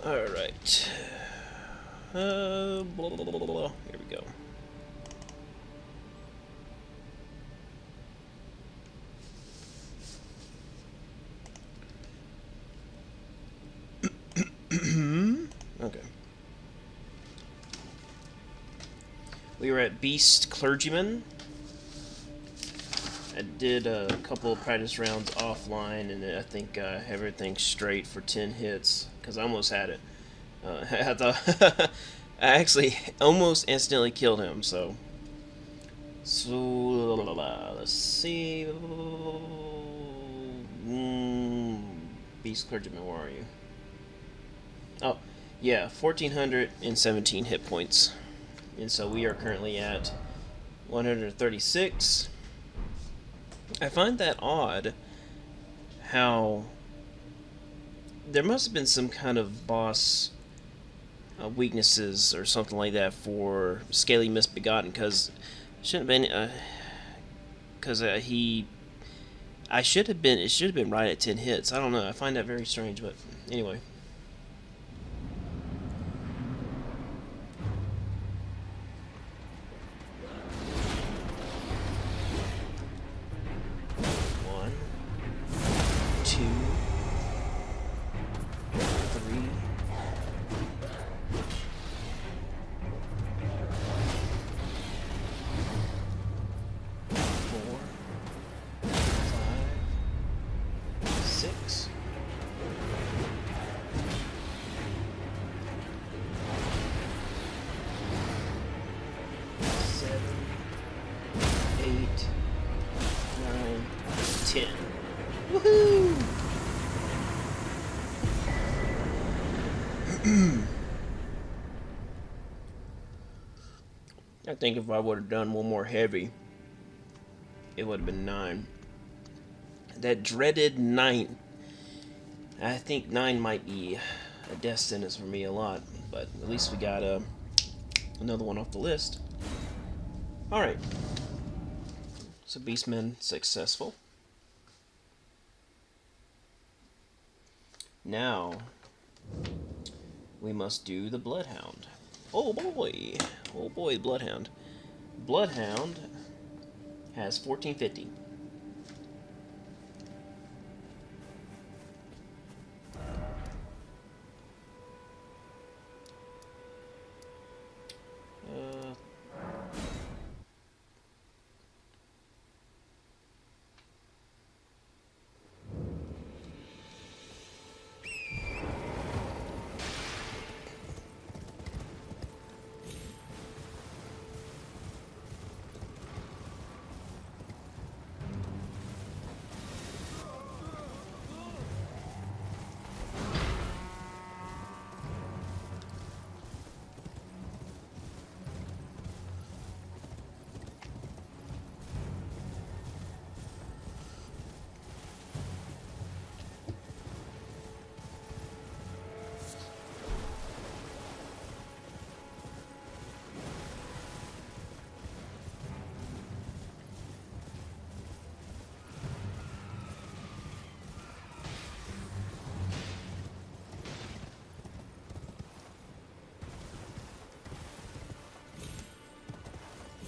Alright. Blah, blah, blah, blah, blah. Here we go. Okay. We were at Beast Clergyman. I did a couple of practice rounds offline, and I think everything's straight for 10 hits, because I almost had it. I thought I actually almost instantly killed him, so. Let's see. Beast Clergyman, where are you? Oh, yeah, 1,417 hit points. And so we are currently at 136. I find that odd how there must have been some kind of boss weaknesses or something like that for Scaly Misbegotten, because shouldn't have been because he I should have been it should have been right at 10 hits. I don't know. I find that very strange, but anyway. One, two, three, four, five, six, seven, 8, 9, 10. Woohoo! I think if I would have done one more heavy, it would have been 9. That dreaded 9. I think 9 might be a death sentence for me a lot, but at least we got another one off the list. Alright, so Beastman successful. Now, we must do the Bloodhound. Oh boy! Oh boy, Bloodhound. Bloodhound has 1450.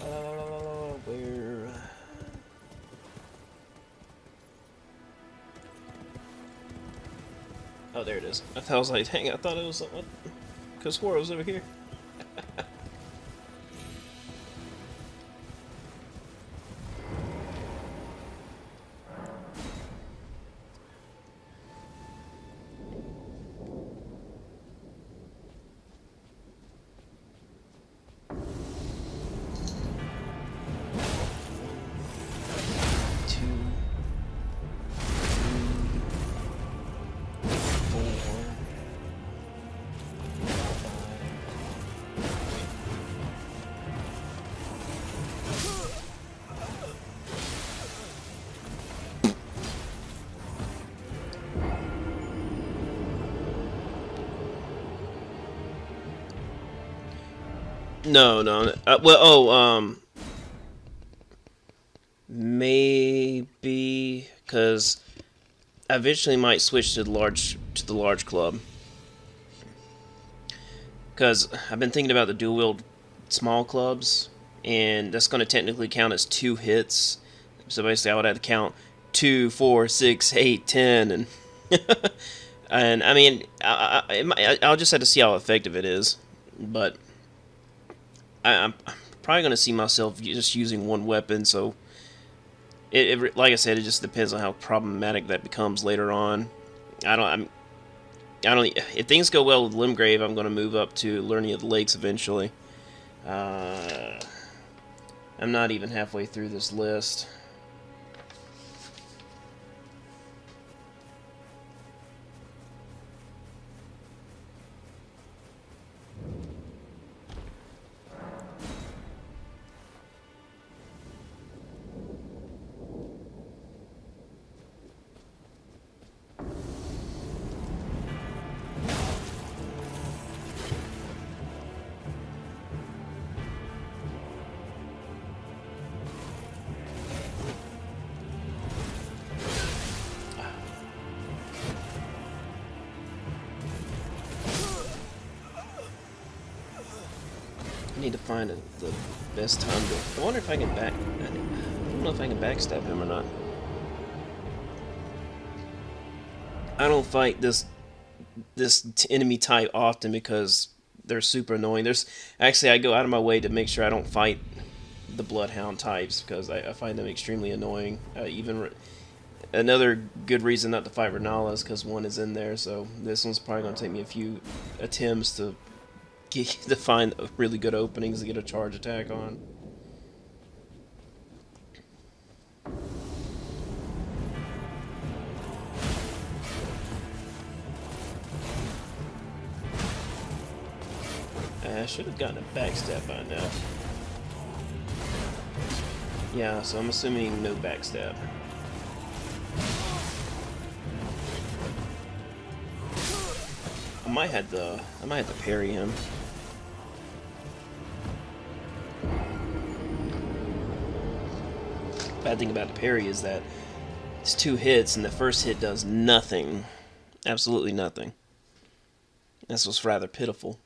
Uh, where? Oh, there it is. I was like, dang, I thought it was something. Because swore it was over here. Two, three, 4, 5. No, no. Maybe because I eventually might switch to the large club. because I've been thinking about the dual wield small clubs, and that's going to technically count as 2 hits. So basically, I would have to count 2, 4, 6, 8, 10, and and I mean, I'll just have to see how effective it is. But I'm probably going to see myself just using one weapon. So like I said, it just depends on how problematic that becomes later on. I don't. I don't. If things go well with Limgrave, I'm going to move up to Learning of the Lakes eventually. I'm not even halfway through this list. I need to find the best time to. I wonder if I can back. I don't know if I can backstab him or not. I don't fight this enemy type often because they're super annoying. I go out of my way to make sure I don't fight the Bloodhound types because I find them extremely annoying. Another good reason not to fight Renala is because one is in there. So this one's probably going to take me a few attempts to find really good openings to get a charge attack on. I should have gotten a backstab by now. Yeah, so I'm assuming no backstab. I might have to parry him. Bad thing about the parry is that it's 2 hits, and the first hit does nothing. Absolutely nothing. That's what's rather pitiful.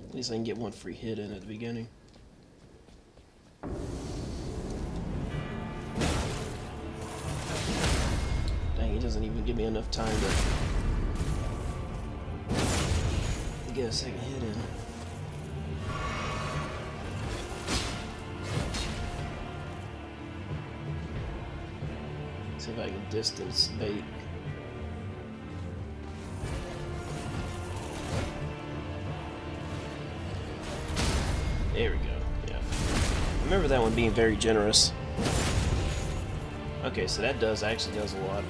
At least I can get one free hit in at the beginning. Dang, he doesn't even give me enough time to get a second hit in. See if I can distance bait. There we go, yeah. I remember that one being very generous. Okay, so that actually does a lot.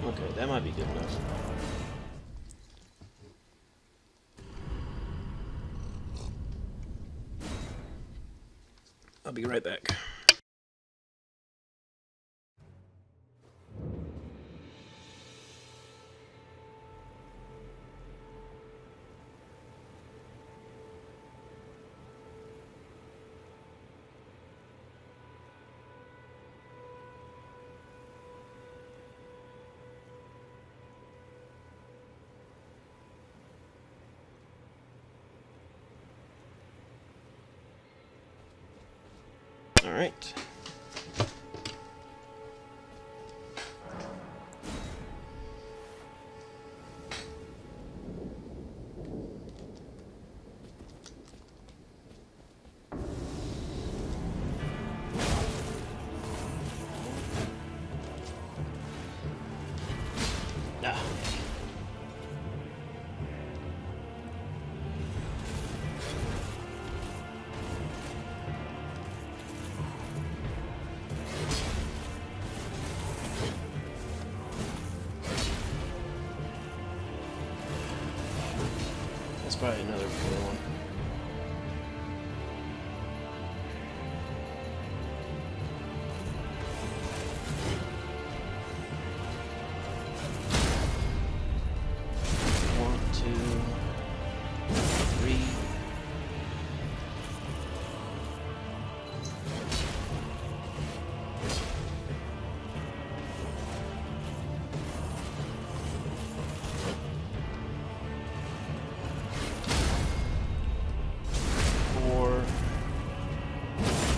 Okay, that might be good enough. I'll be right back. All right. Ah. probably another good one. One, two, three. Four,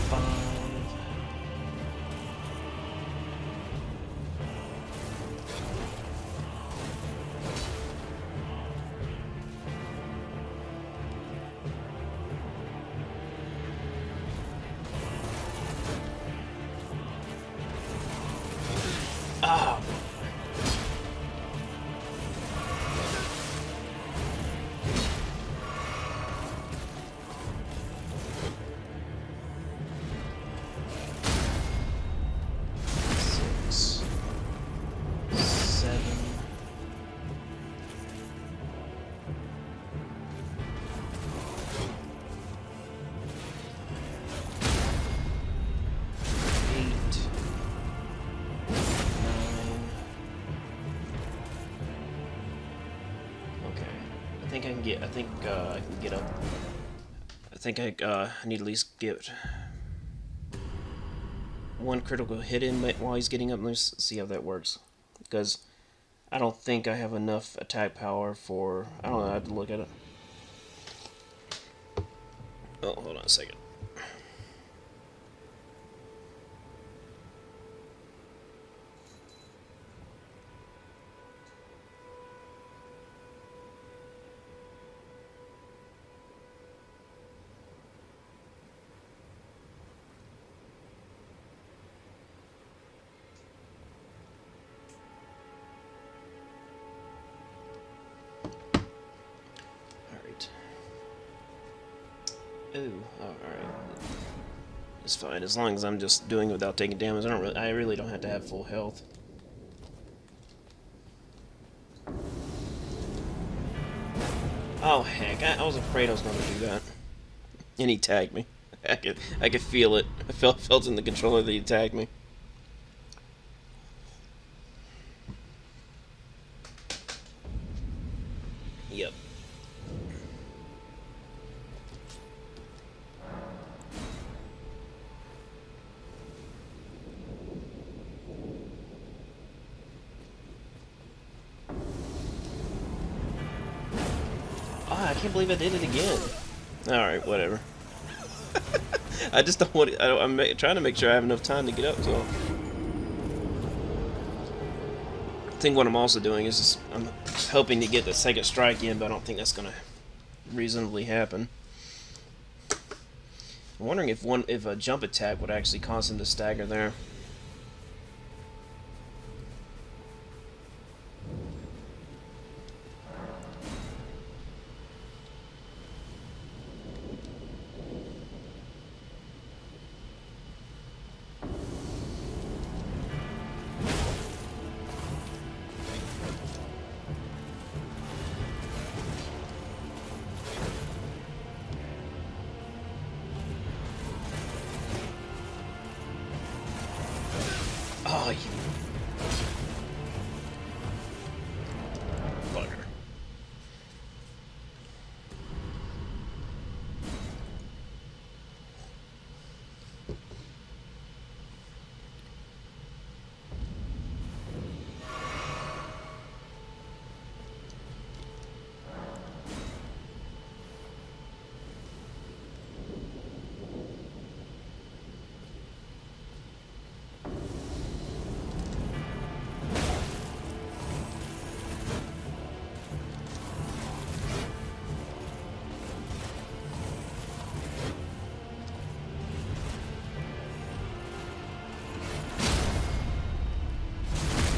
five. Ah. Six, seven, eight, nine. Okay, I think I can get. I think I can get up. I think I need to at least get one critical hit in while he's getting up. Let's see how that works, because I don't think I have enough attack power for. I don't know. I have to look at it. Oh, hold on a second. Alright. Ooh, alright. It's fine, as long as I'm just doing it without taking damage. I really don't have to have full health. Oh heck, I was afraid I was going to do that. And he tagged me. I could feel it. I felt in the controller that he tagged me. Yep. Ah, I can't believe I did it again. Alright, whatever. I just don't want to, I'm trying to make sure I have enough time to get up, so. I think what I'm also doing is just, I'm hoping to get the second strike in, but I don't think that's going to reasonably happen. I'm wondering if a jump attack would actually cause him to stagger there. Oh, you bugger.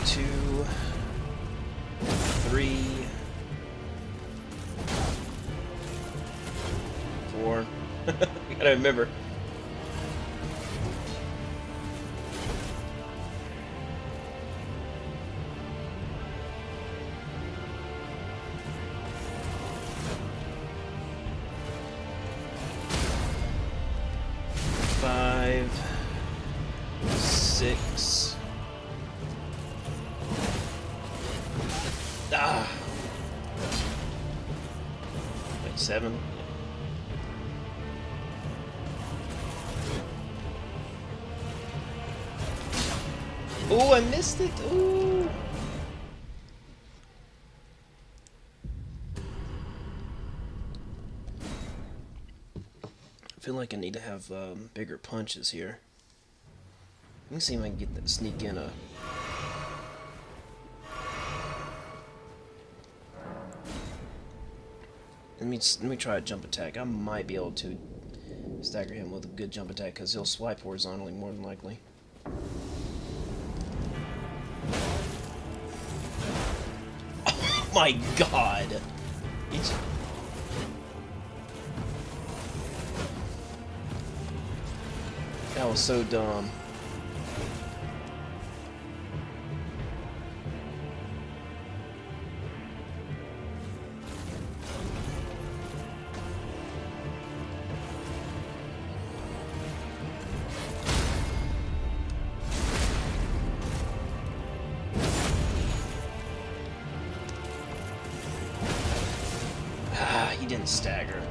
Two, three, four. I gotta remember. 6. Ah! Wait, 7? Ooh, I missed it! Ooh! I feel like I need to have bigger punches here. Let me see if I can get that sneak in a. Let me try a jump attack. I might be able to stagger him with a good jump attack because he'll swipe horizontally more than likely. Oh my god! That was so dumb. Ah, he didn't stagger.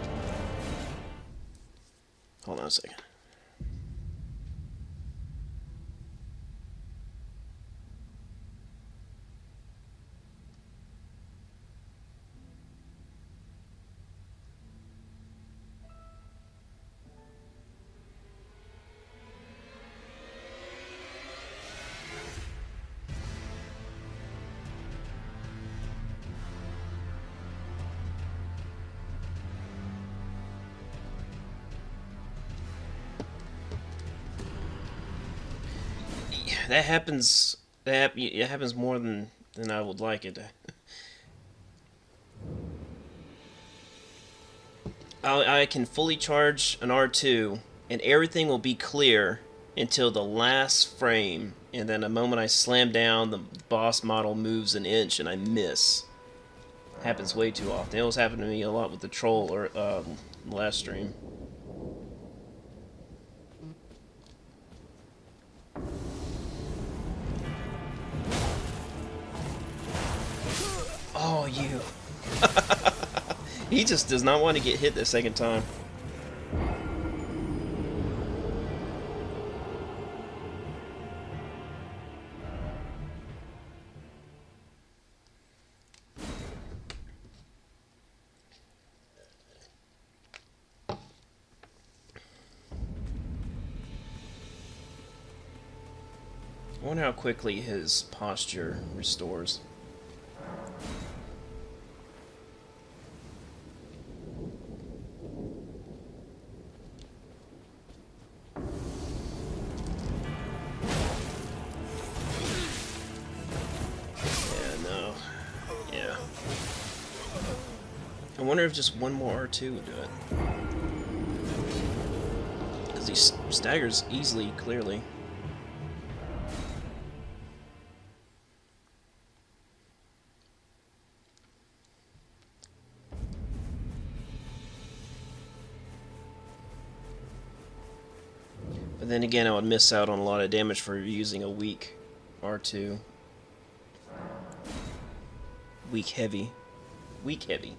Hold on a second. That happens. It happens more than I would like it. I can fully charge an R2, and everything will be clear until the last frame, and then the moment I slam down, the boss model moves an inch, and I miss. Happens way too often. It was happened to me a lot with the troll or last stream. Oh, you. He just does not want to get hit the second time. I wonder how quickly his posture restores. I wonder if just one more R2 would do it. Because he staggers easily, clearly. But then again, I would miss out on a lot of damage for using a weak R2. Weak heavy. Weak heavy.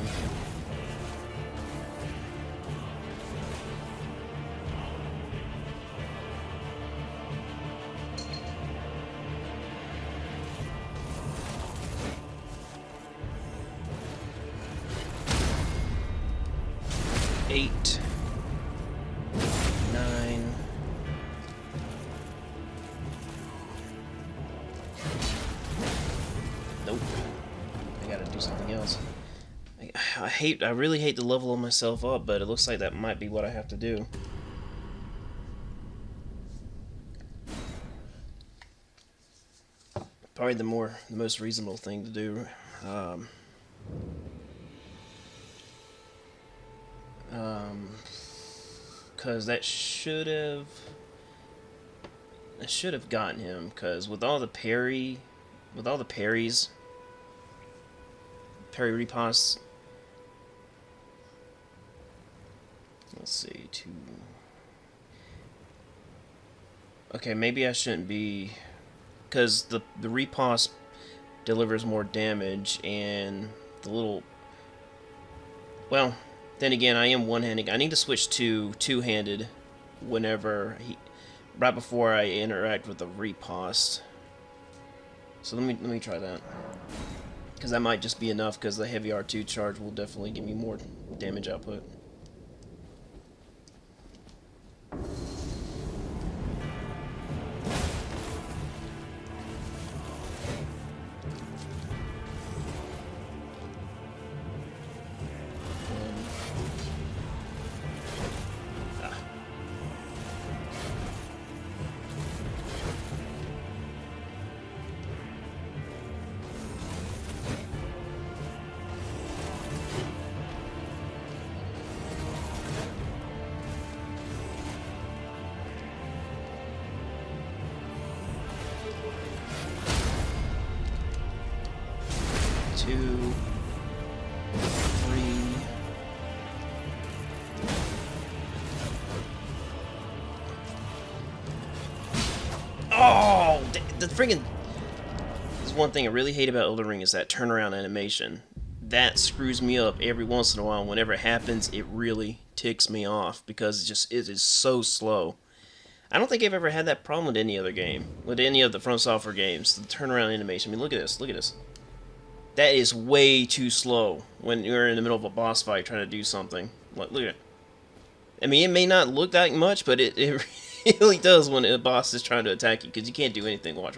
me. Eight. 9. Nope. I gotta do something else. I really hate to level myself up, but it looks like that might be what I have to do. Probably the most reasonable thing to do. Because I should have gotten him. Because with all the parries, parry riposte. Let's see, 2. Okay, maybe I shouldn't be, because the riposte delivers more damage, and the little. Well, then again, I am one-handed. I need to switch to two-handed whenever right before I interact with the riposte. So let me try that, because that might just be enough. Because the heavy R2 charge will definitely give me more damage output. Two, 3. Oh, the friggin'. There's one thing I really hate about Elden Ring is that turnaround animation. That screws me up every once in a while. Whenever it happens, it really ticks me off because it is so slow. I don't think I've ever had that problem with any other game, with any of the From Software games. The turnaround animation. I mean, look at this. Look at this. That is way too slow when you're in the middle of a boss fight trying to do something. Look at it. I mean, it may not look that much, but it really does when a boss is trying to attack you, because you can't do anything. Watch.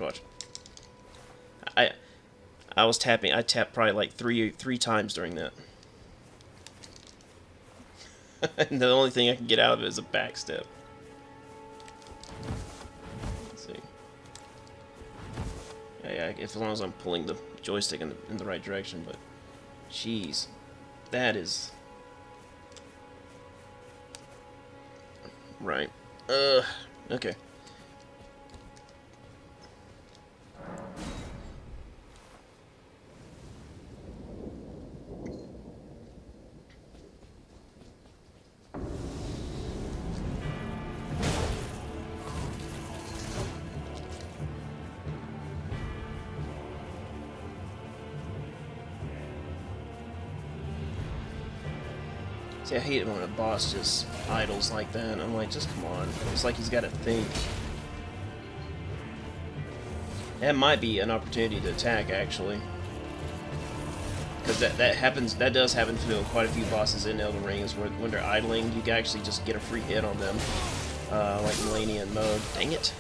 I was tapping. I tapped probably like three times during that. And the only thing I can get out of it is a backstep. Let's see. Yeah, as long as I'm pulling the joystick in the right direction, but jeez, that is right. Okay. See, I hate it when a boss just idles like that. I'm like, just come on. It's like he's got to think. That might be an opportunity to attack, actually. Because that happens. That does happen to quite a few bosses in Elden Ring. Is when they're idling, you can actually just get a free hit on them, like Malenia mode. Dang it.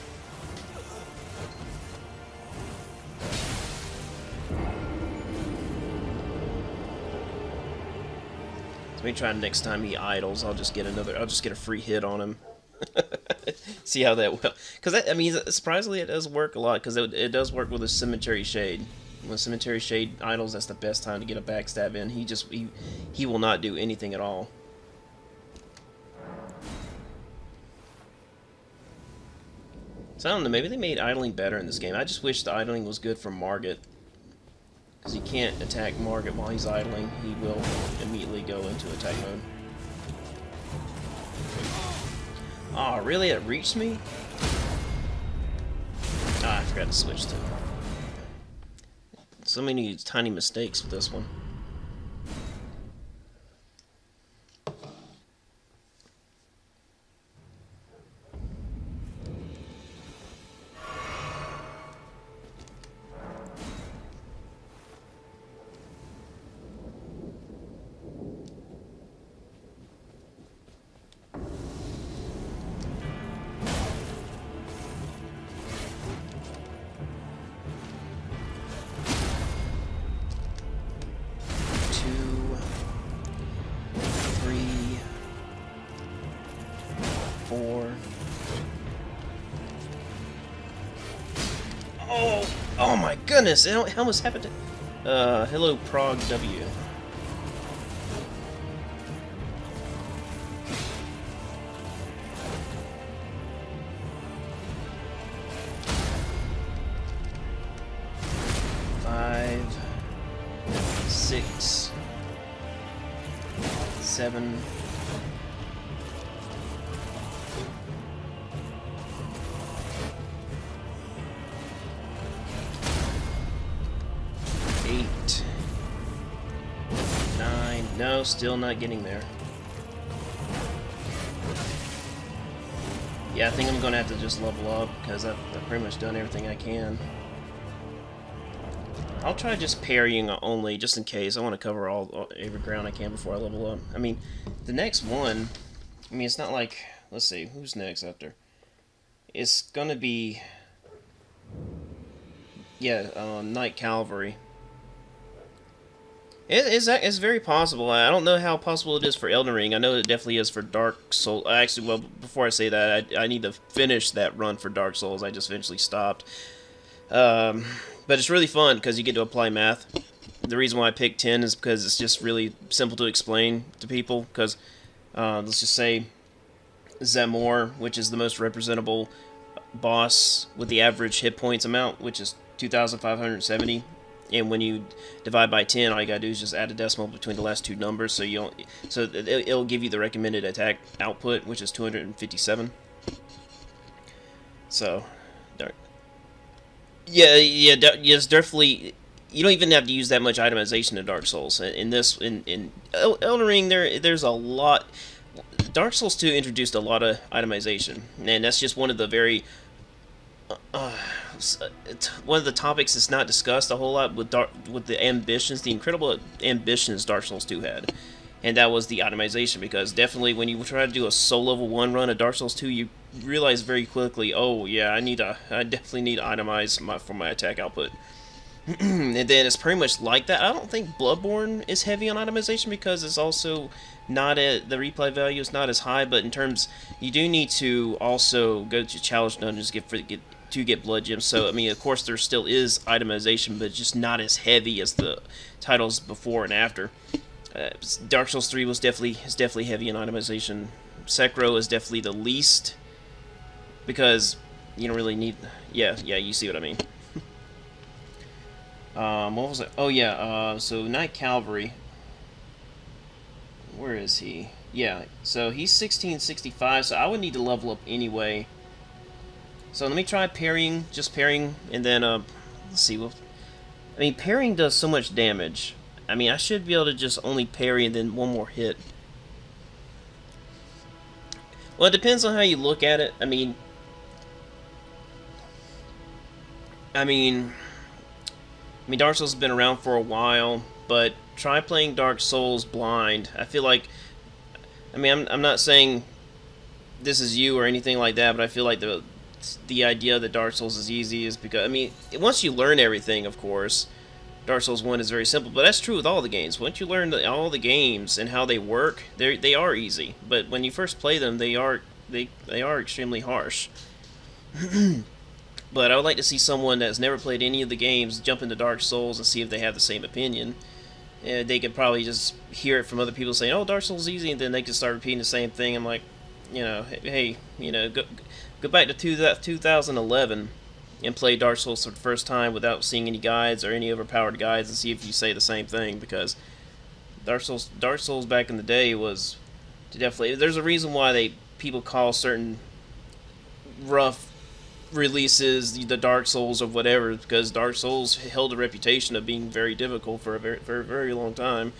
Let me try next time he idles. I'll just get a free hit on him. See how that will. Because I mean, surprisingly, it does work a lot. Because it does work with a Cemetery Shade. When Cemetery Shade idles, that's the best time to get a backstab in. He will not do anything at all. So I don't know. Maybe they made idling better in this game. I just wish the idling was good for Margit. Because he can't attack Margit while he's idling. He will immediately go into attack mode. Oh, really? It reached me? Ah, I forgot to switch to. So many tiny mistakes with this one. 4. Oh my goodness! It almost happened to... hello, Prague W. Five, 6, 7. 8, 9. No, still not getting there. Yeah, I think I'm gonna have to just level up because I've pretty much done everything I can. I'll try just parrying only, just in case. I want to cover every ground I can before I level up. I mean, the next one, I mean, it's not like, let's see, who's next after? It's gonna be, yeah, Knight Cavalry. It's very possible. I don't know how possible it is for Elden Ring. I know it definitely is for Dark Souls. Actually, well, before I say that, I need to finish that run for Dark Souls. I just eventually stopped. But it's really fun because you get to apply math. The reason why I picked 10 is because it's just really simple to explain to people. Because let's just say Zamor, which is the most representable boss with the average hit points amount, which is 2,570. And when you divide by 10, all you gotta do is just add a decimal between the last two numbers, so it'll give you the recommended attack output, which is 257. So, yes, definitely. You don't even have to use that much itemization in Dark Souls. In Elden Ring, there's a lot. Dark Souls 2 introduced a lot of itemization, and that's just one of the one of the topics that's not discussed a whole lot with the ambitions, the incredible ambitions Dark Souls 2 had, and that was the itemization. Because definitely when you try to do a soul level 1 run of Dark Souls 2, you realize very quickly, oh yeah, I definitely need to itemize for my attack output. And then it's pretty much like that. I don't think Bloodborne is heavy on itemization because it's also not the replay value is not as high, but in terms, you do need to also go to challenge dungeons to get blood gems. So I mean, of course, there still is itemization, but just not as heavy as the titles before and after. Dark Souls 3 is definitely heavy in itemization. Sekiro is definitely the least because you don't really need. Yeah, you see what I mean. What was it? Oh yeah. So Knight Cavalry. Where is he? Yeah. So he's 1665. So I would need to level up anyway. So let me try parrying, just parrying, and then let's see. Well, I mean, parrying does so much damage. I mean, I should be able to just only parry and then one more hit. Well, it depends on how you look at it. I mean, Dark Souls has been around for a while, but try playing Dark Souls blind. I feel like, I'm not saying this is you or anything like that, but I feel like the idea that Dark Souls is easy is because, once you learn everything, of course, Dark Souls 1 is very simple, but that's true with all the games. Once you learn all the games and how they work, they are easy. But when you first play them, they are extremely harsh. But I would like to see someone that's never played any of the games jump into Dark Souls and see if they have the same opinion. They could probably just hear it from other people saying, "Oh, Dark Souls is easy," and then they could start repeating the same thing. I'm like, hey, go back to 2011 and play Dark Souls for the first time without seeing any guides or any overpowered guides and see if you say the same thing. Because Dark Souls back in the day was definitely. There's a reason why people call certain rough releases the Dark Souls or whatever, because Dark Souls held a reputation of being very difficult for a very, very, very long time,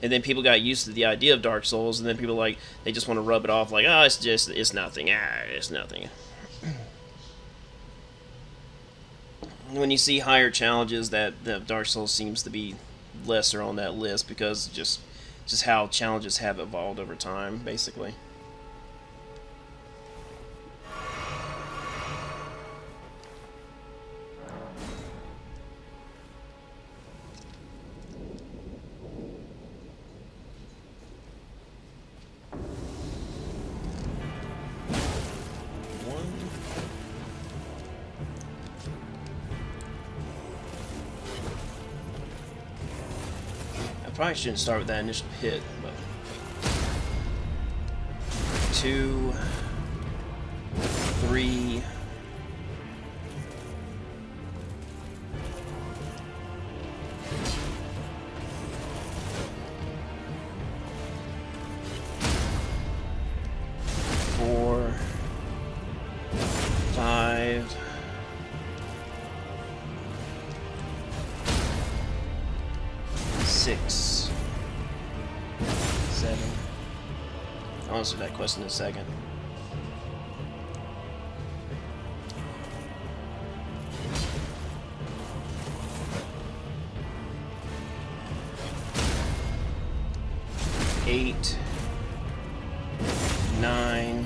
and then people got used to the idea of Dark Souls, and then people they just want to rub it off like, oh, it's nothing, it's nothing. When you see higher challenges, that Dark Souls seems to be lesser on that list because just how challenges have evolved over time, basically. probably shouldn't start with that initial hit, but 2, 3. I'll answer that question in a second. Eight, 9.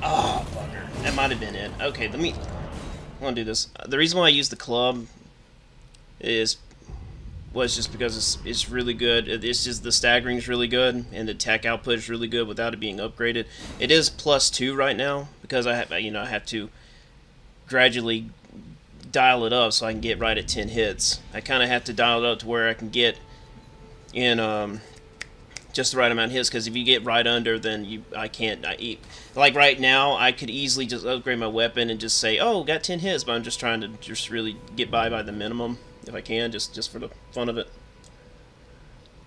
Oh, bugger. That might have been it. Okay, I'm gonna do this. The reason why I use the club was just because it's really good. It's just the staggering is really good, and the attack output is really good without it being upgraded. It is +2 right now because I have to gradually dial it up so I can get right at 10 hits. I kind of have to dial it up to where I can get in just the right amount of hits, because if you get right under, then I can't. Like right now, I could easily just upgrade my weapon and just say, oh, got 10 hits, but I'm just trying to just really get by the minimum if I can, just for the fun of it.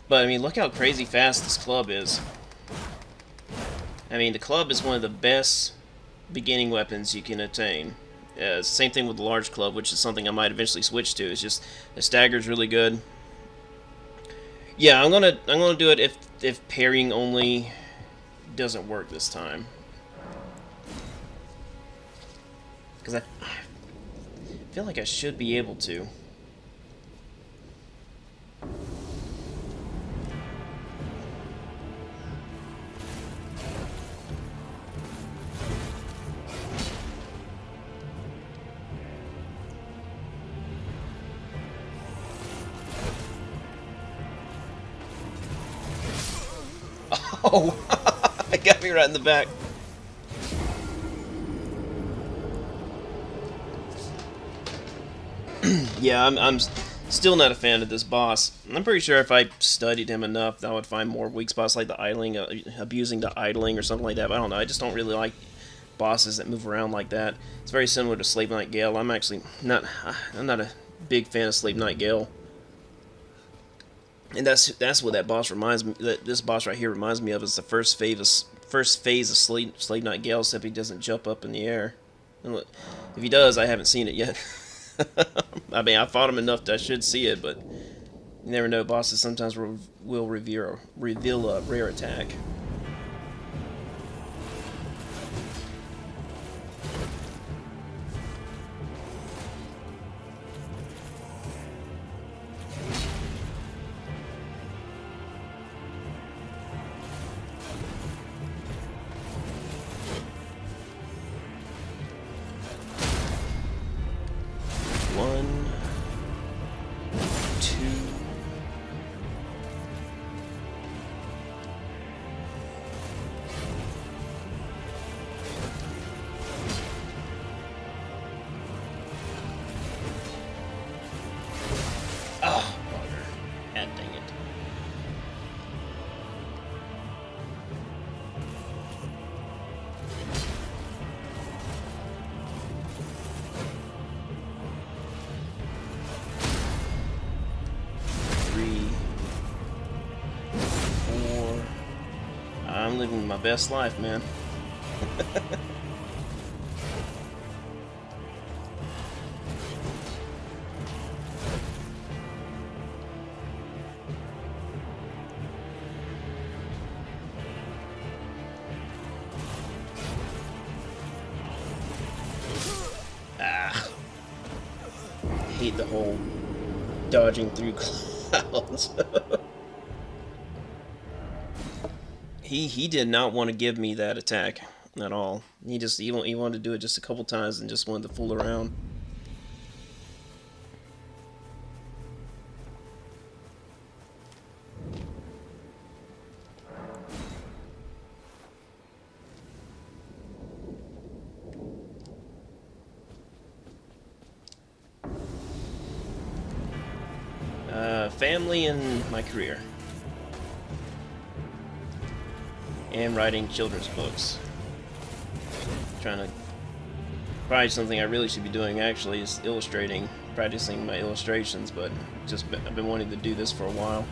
But I mean, look how crazy fast this club is. I mean, the club is one of the best beginning weapons you can attain. Same thing with the large club, which is something I might eventually switch to. It's just the stagger's really good. Yeah, I'm gonna do it if parrying only doesn't work this time, because I feel like I should be able to. Oh, it got me right in the back. Yeah, I'm still not a fan of this boss. I'm pretty sure if I studied him enough, I would find more weak spots like the idling, abusing the idling or something like that. But I don't know. I just don't really like bosses that move around like that. It's very similar to Slave Knight Gale. I'm actually not a big fan of Slave Knight Gale. And that's what that boss reminds me. This boss right here reminds me of is the first phase of Slave Knight Gale, except he doesn't jump up in the air. And look, if he does, I haven't seen it yet. I mean, I fought him enough that I should see it, but you never know. Bosses sometimes will reveal a rare attack. I'm living my best life, man. I hate the whole dodging through clouds. He did not want to give me that attack at all. He wanted to do it just a couple times and just wanted to fool around. family and my career. And writing children's books. Trying to... Probably something I really should be doing, actually, is illustrating. Practicing my illustrations, but I've been wanting to do this for a while.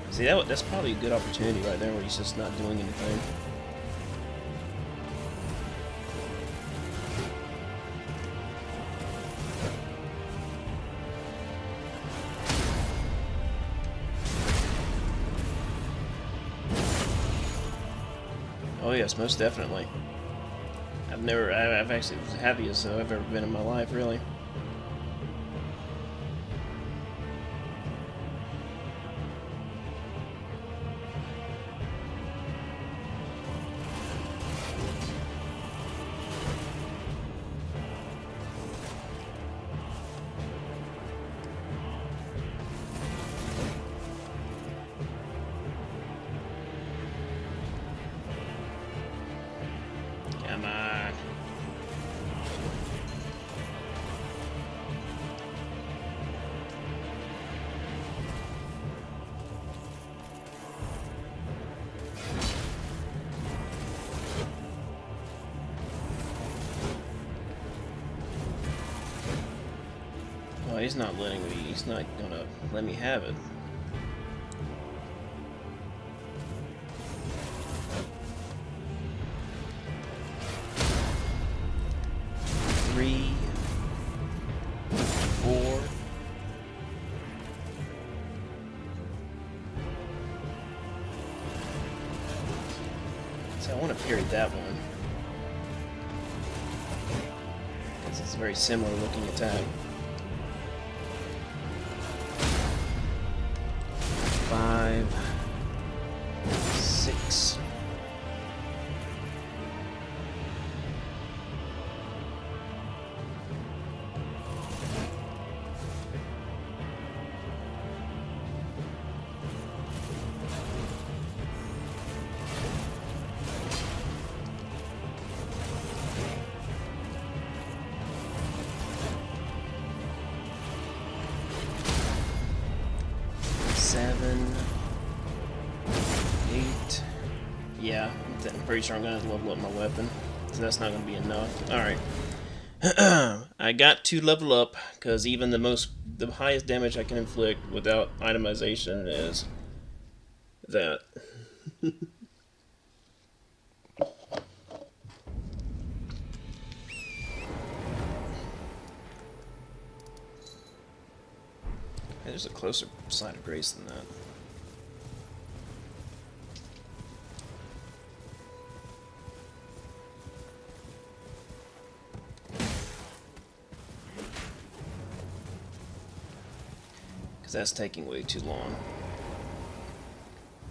See, that's probably a good opportunity right there where he's just not doing anything. Oh yes, most definitely. I've actually was the happiest I've ever been in my life, really. Come on. Oh, he's not letting me. He's not gonna let me have it. Three, 4. See, I want to parry that one. Because it's a very similar looking attack. 5, 6. Yeah, I'm pretty sure I'm gonna level up my weapon, so that's not gonna be enough. All right, I got to level up because even the highest damage I can inflict without itemization is that. There's a closer side of grace than that. Because that's taking way too long.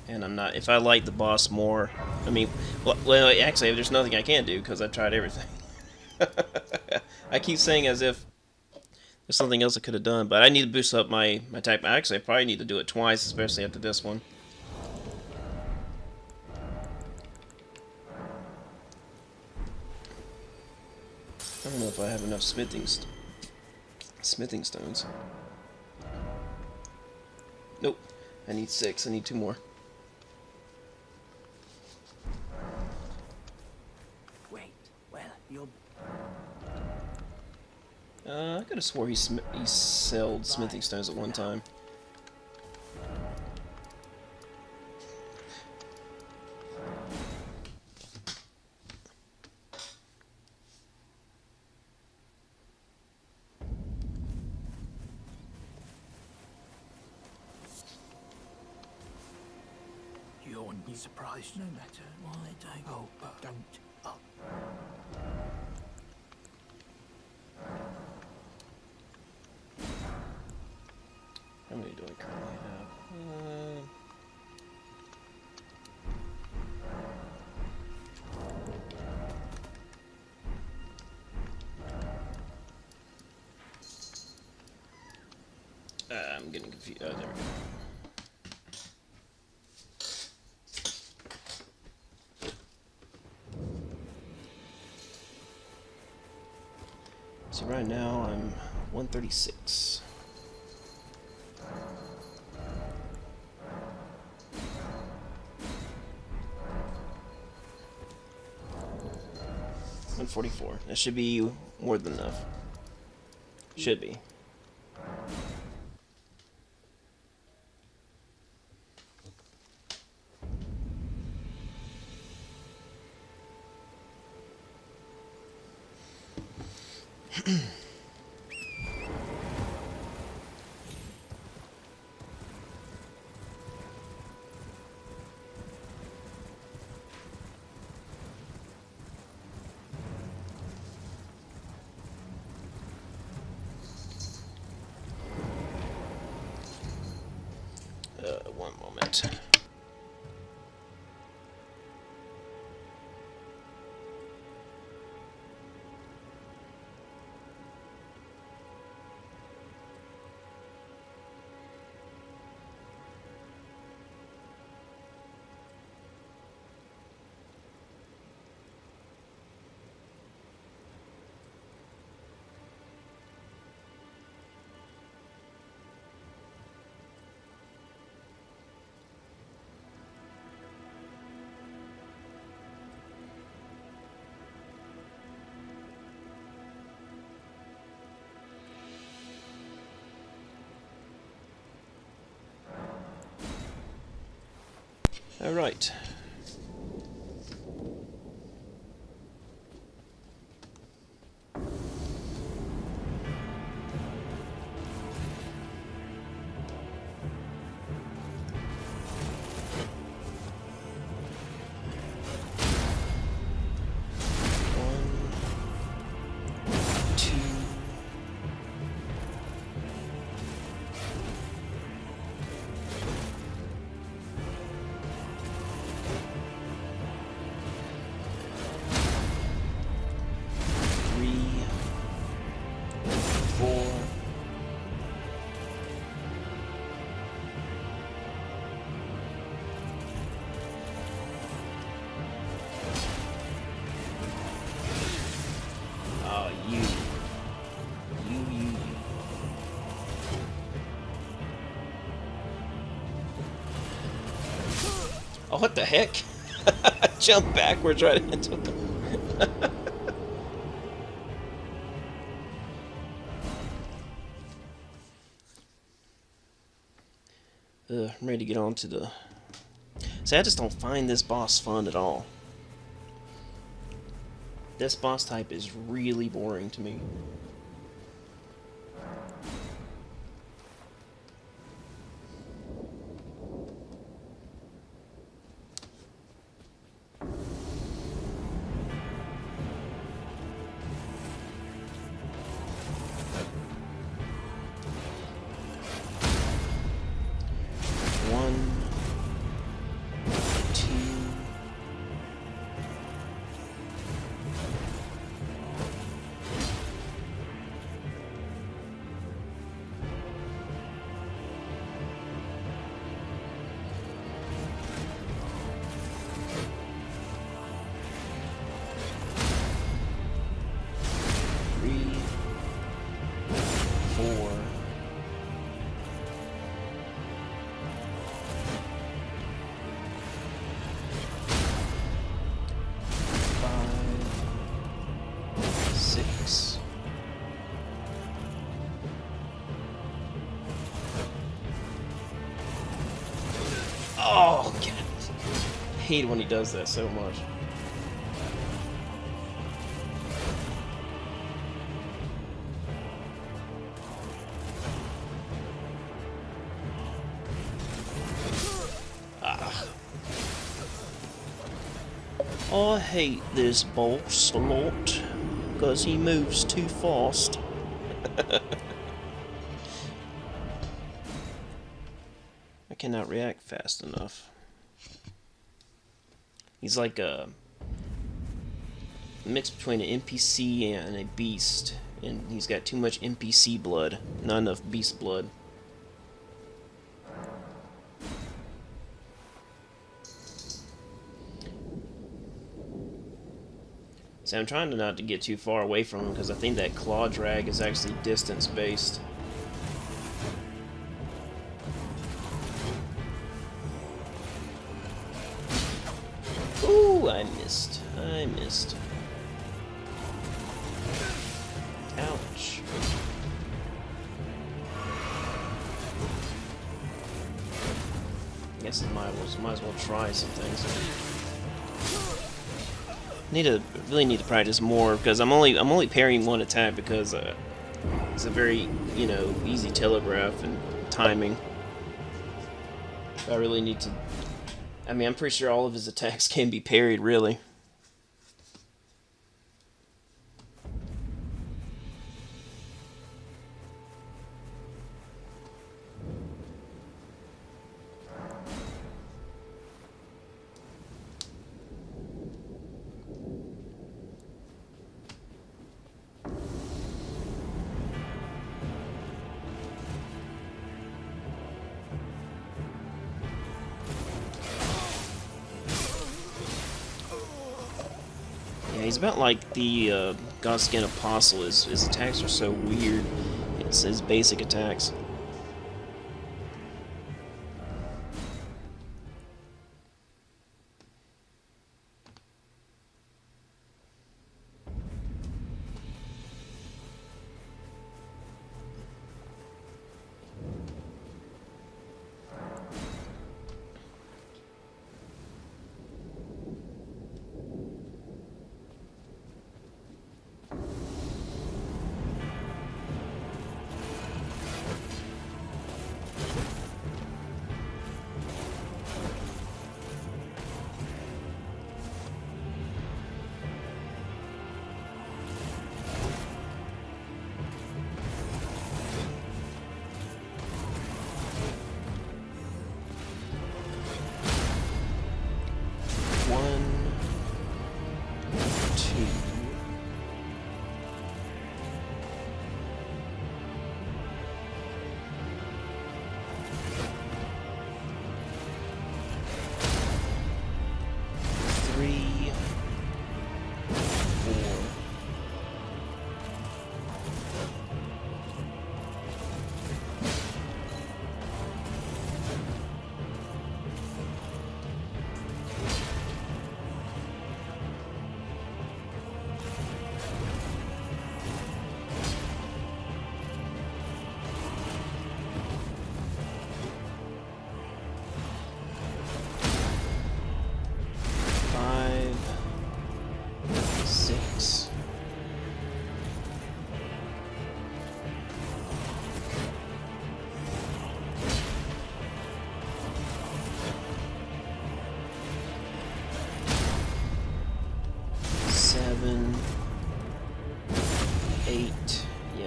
And I'm not... If I like the boss more... I mean... Well, actually, there's nothing I can do because I've tried everything. I keep saying as if there's something else I could have done, but I need to boost up my type. Actually, I probably need to do it twice, especially after this one. I don't know if I have enough smithing stones. Nope. I need 6. I need 2 more. Wait, well, you're... I could have swore he sold smithing stones at one time. You wouldn't be surprised no matter why they go. Oh, but don't. Oh. How many do I currently have? I'm getting confused. Oh, there we go. See, right now I'm 136. $144. That should be more than enough. Should be. One moment. All right. Oh, what the heck? Jump backwards right into him. I'm ready to get on to the... See, I just don't find this boss fun at all. This boss type is really boring to me. Oh, God. I hate when he does that so much. Ah. I hate this boss a lot, because he moves too fast. I cannot react fast enough. He's like a mix between an NPC and a beast, and he's got too much NPC blood, not enough beast blood. See, I'm trying to not to get too far away from him because I think that claw drag is actually distance based. Ooh, I missed. I missed. Ouch. I guess I might as well try some things. Really need to practice more because I'm only parrying one attack because it's a very easy telegraph and timing. I really need to. I mean, I'm pretty sure all of his attacks can be parried, really. Yeah, he's about like the Godskin Apostle. His attacks are so weird. It's his basic attacks.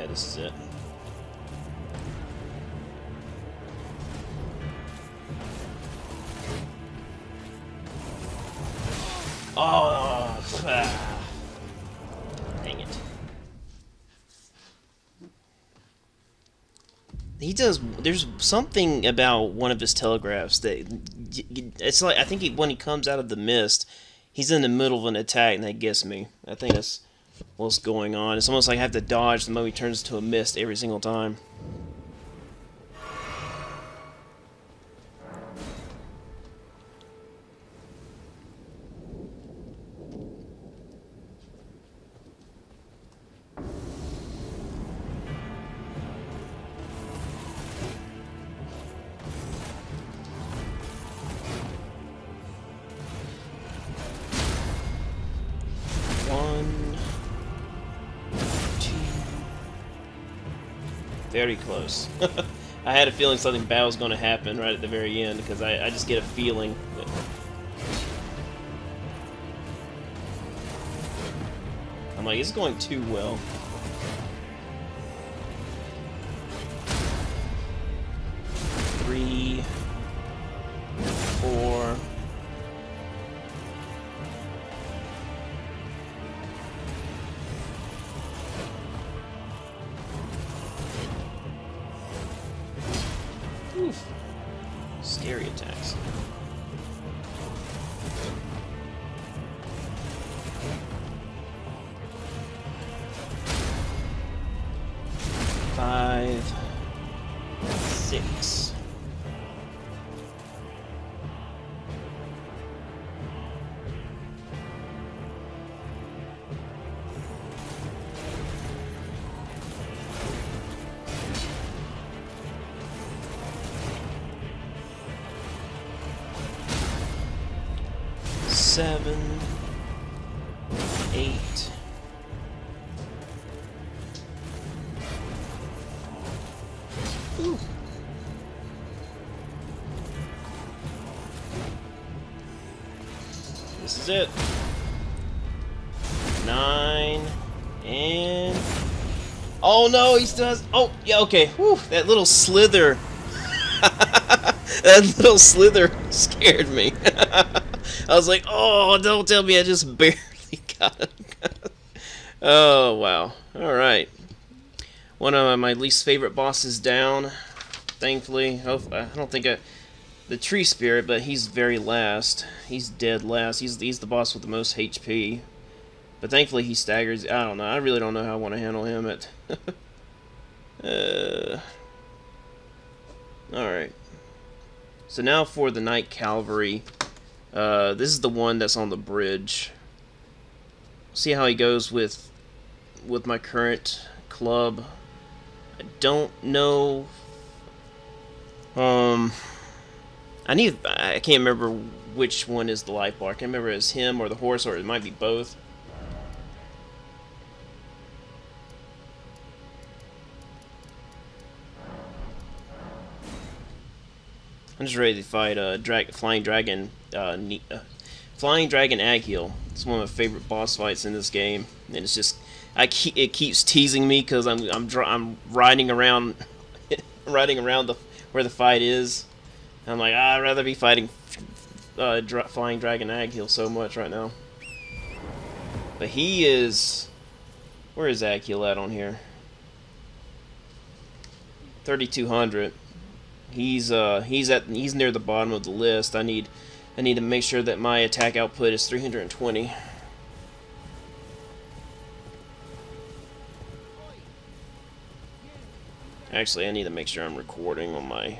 This is it. Oh, dang it. He does. There's something about one of his telegraphs that it's like I think when he comes out of the mist, he's in the middle of an attack, and that gets me. I think that's what's going on. It's almost like I have to dodge the moment he turns into a mist every single time. Very close. I had a feeling something bad was going to happen right at the very end because I just get a feeling that... I'm like, it's going too well. Three, four. Oof. Scary attacks. 6. Seven, 8. Ooh. This is it. 9 and oh no, he still has. Oh yeah, okay. Whew, that little slither. That little slither scared me. I was like, oh, don't tell me I just barely got him. Oh, wow. Alright. One of my least favorite bosses down, thankfully. I don't think the tree spirit, but he's very last. He's dead last. He's the boss with the most HP. But thankfully he staggers. I don't know. I really don't know how I want to handle him. Alright. So now for the Night Cavalry. This is the one that's on the bridge. See how he goes with my current club. I don't know. I can't remember which one is the life bar. I can't remember if it's him or the horse, or it might be both. I'm just ready to fight Flying Dragon Agheel. It's one of my favorite boss fights in this game, and it's just it keeps teasing me because I'm riding around where the fight is. I'm like, I'd rather be fighting Flying Dragon Agheel so much right now. But he is, where is Agheel at on here? 3,200. He's near the bottom of the list. I need to make sure that my attack output is 320. Actually, I need to make sure I'm recording on my.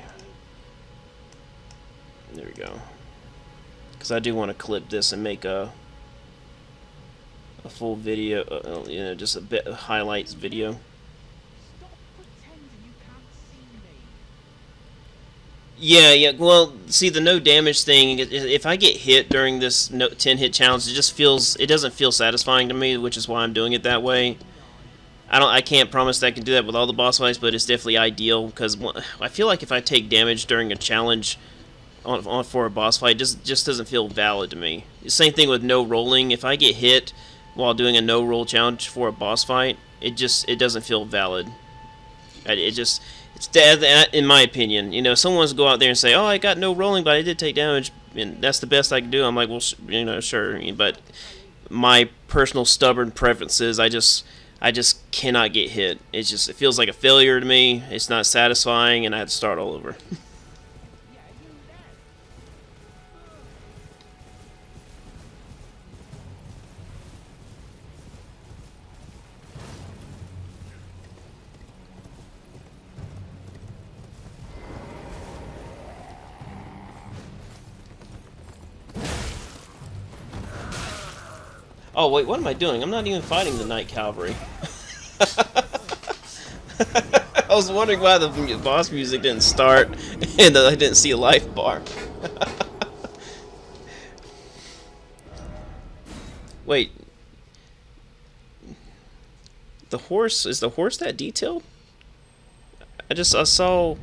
There we go. Because I do want to clip this and make a full video, you know, just a bit of highlights video. Yeah. Well, see, the no damage thing, if I get hit during this 10 hit challenge, it doesn't feel satisfying to me, which is why I'm doing it that way. I can't promise that I can do that with all the boss fights, but it's definitely ideal, because I feel like if I take damage during a challenge for a boss fight, it just doesn't feel valid to me. Same thing with no rolling. If I get hit while doing a no roll challenge for a boss fight, it doesn't feel valid. It's dead, in my opinion. You know, someone wants to go out there and say, "Oh, I got no rolling, but I did take damage, and that's the best I can do." I'm like, well, you know, sure, but my personal stubborn preferences, I just cannot get hit. It feels like a failure to me. It's not satisfying, and I had to start all over. Oh, wait, what am I doing? I'm not even fighting the Night Cavalry. I was wondering why the boss music didn't start and I didn't see a life bar. Wait. Is the horse that detailed? I saw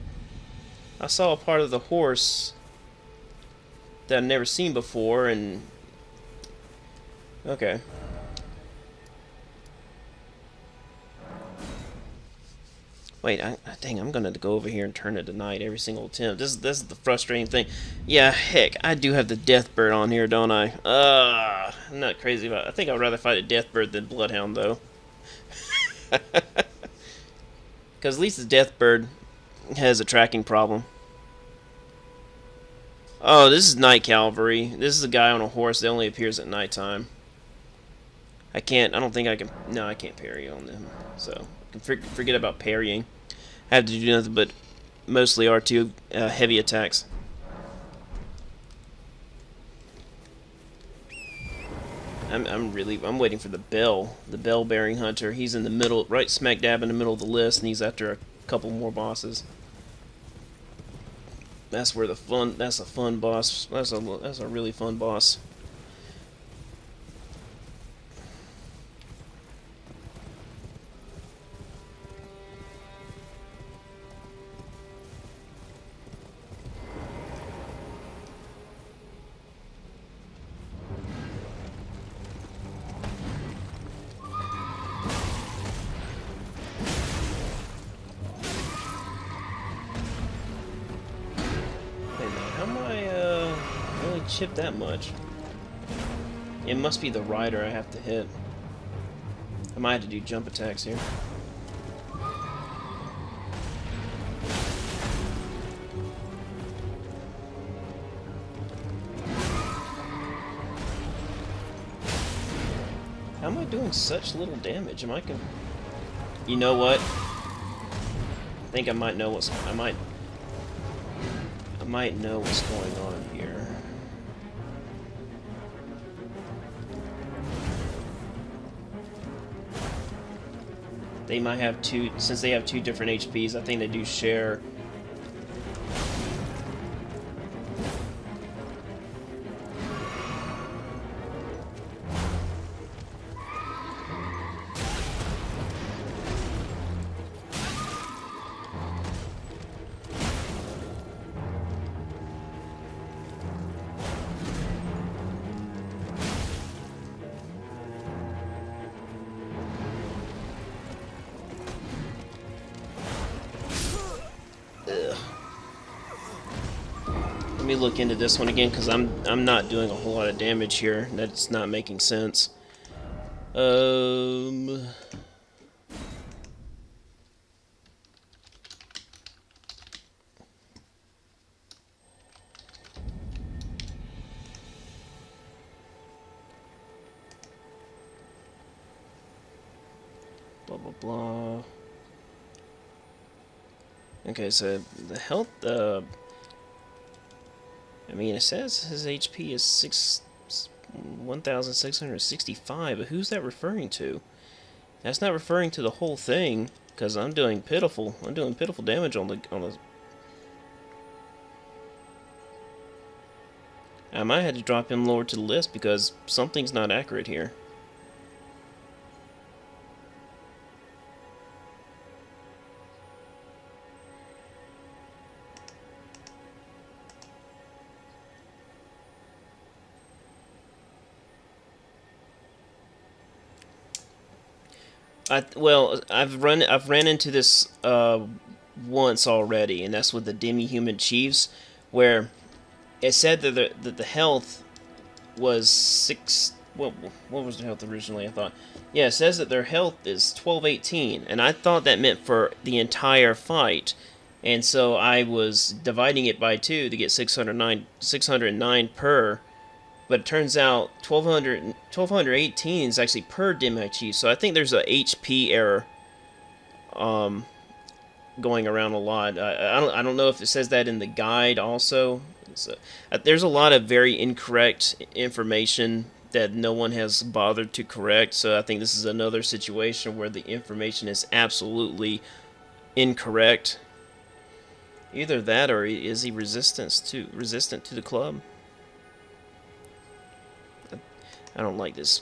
a part of the horse that I've never seen before, and okay. Wait, dang, I'm gonna go over here and turn it to night every single attempt. This is the frustrating thing. Yeah, heck, I do have the Deathbird on here, don't I? I'm not crazy about it. I think I'd rather fight a Deathbird than Bloodhound, though. Because at least the Deathbird has a tracking problem. Oh, this is Night Cavalry. This is a guy on a horse that only appears at nighttime. I don't think I can. No, I can't parry on them. So, I can forget about parrying. I have to do nothing but mostly R2 heavy attacks. I'm waiting for the bell-bearing hunter. He's in the middle, right smack dab in the middle of the list, and he's after a couple more bosses. That's where that's a fun boss. That's a really fun boss. How am I only chipped that much? It must be the rider I have to hit. I might have to do jump attacks here. How am I doing such little damage? You know what? I think I might know I might know what's going on here. They might have since they have two different HPs, I think they do share. Let me look into this one again because I'm not doing a whole lot of damage here. That's not making sense. Blah blah blah. Okay, so the health. I mean, it says his HP is 1,665, but who's that referring to? That's not referring to the whole thing, because I'm doing pitiful damage on the. I might have to drop him lower to the list because something's not accurate here. I've ran into this once already, and that's with the demi-human chiefs, where it said that the health was 6. What was their health originally? I thought, yeah, it says that their health is 1218, and I thought that meant for the entire fight, and so I was dividing it by 2 to get 609 per. But it turns out 1218 is actually per demi-chief, so I think there's a HP error going around a lot. I don't know if it says that in the guide also. There's a lot of very incorrect information that no one has bothered to correct, so I think this is another situation where the information is absolutely incorrect. Either that, or is he resistant to the club? I don't like this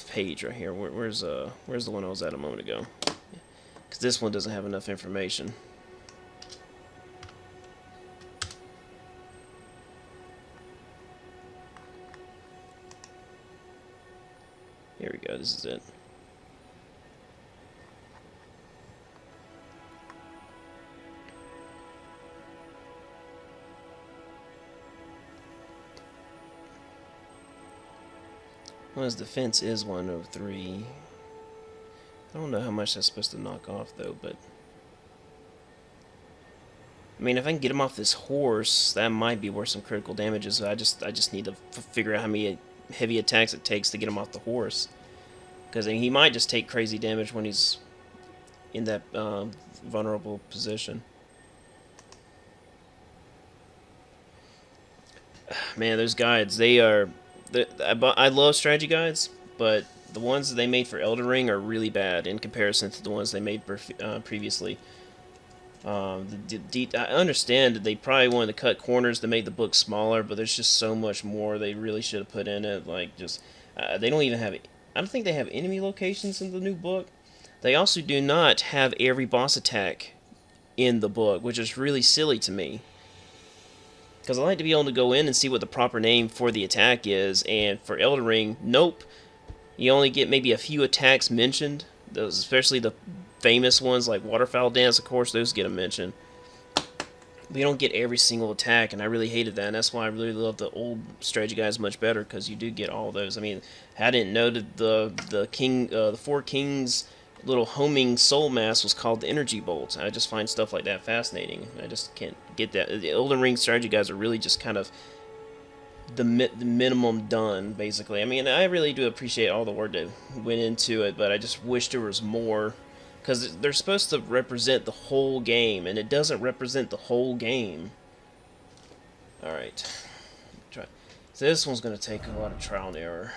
page right here. Where's the one I was at a moment ago? Because this one doesn't have enough information. Here we go. This is it. Well, his defense is 103. I don't know how much that's supposed to knock off, though, but... I mean, if I can get him off this horse, that might be worth some critical damages. I just need to figure out how many heavy attacks it takes to get him off the horse. Because I mean, he might just take crazy damage when he's in that vulnerable position. man, those guides, they are... I love strategy guides, but the ones that they made for Elden Ring are really bad in comparison to the ones they made previously. I understand that they probably wanted to cut corners to make the book smaller, but there's just so much more they really should have put in it. Like, just... they don't even have... I don't think they have enemy locations in the new book. They also do not have every boss attack in the book, which is really silly to me. Because I like to be able to go in and see what the proper name for the attack is, and for Elden Ring, nope. You only get maybe a few attacks mentioned, those, especially the famous ones like Waterfowl Dance, of course, those get a mention. But you don't get every single attack, and I really hated that, and that's why I really love the old strategy guides much better, because you do get all those. I mean, I didn't know that the Four Kings little homing soul mass was called the Energy Bolt. I just find stuff like that fascinating. I just can't get that. The Elden Ring strategy guys are really just kind of the minimum done, basically. I mean, I really do appreciate all the work that went into it, but I just wish there was more, because they're supposed to represent the whole game, and it doesn't represent the whole game. Alright. Try. So this one's going to take a lot of trial and error.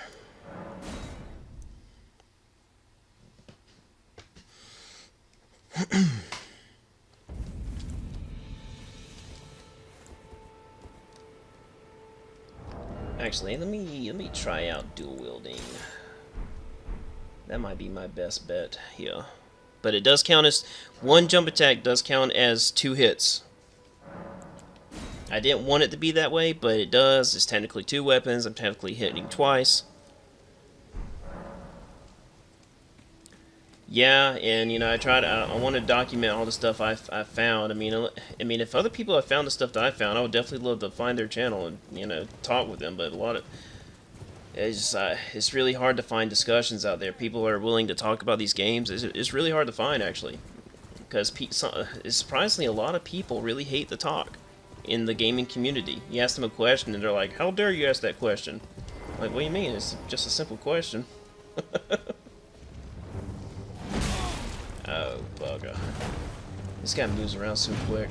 Actually, let me try out dual wielding. That might be my best bet here. But it does count as one jump attack, does count as 2 hits. I didn't want it to be that way, but it does. It's technically 2 weapons. I'm technically hitting twice. Yeah, and you know, I want to document all the stuff I found. I mean, if other people have found the stuff that I found, I would definitely love to find their channel and, you know, talk with them. But a lot of it's really hard to find discussions out there. People are willing to talk about these games. It's really hard to find, actually, because surprisingly, a lot of people really hate to talk in the gaming community. You ask them a question, and they're like, "How dare you ask that question?" I'm like, what do you mean? It's just a simple question. Oh, bugger. This guy moves around so quick.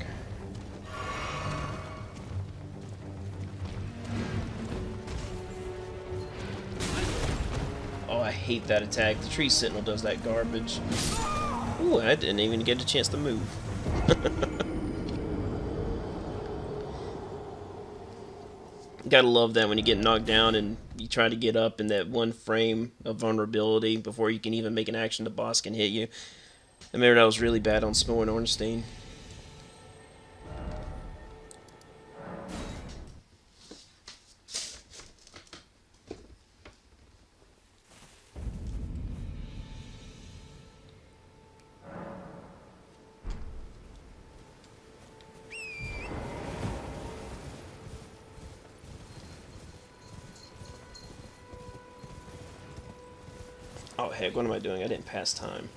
Oh, I hate that attack. The Tree Sentinel does that garbage. Ooh, I didn't even get a chance to move. Gotta love that when you get knocked down and you try to get up in that one frame of vulnerability before you can even make an action, the boss can hit you. I remember that was really bad on Snow Ornstein. Oh heck, what am I doing? I didn't pass time.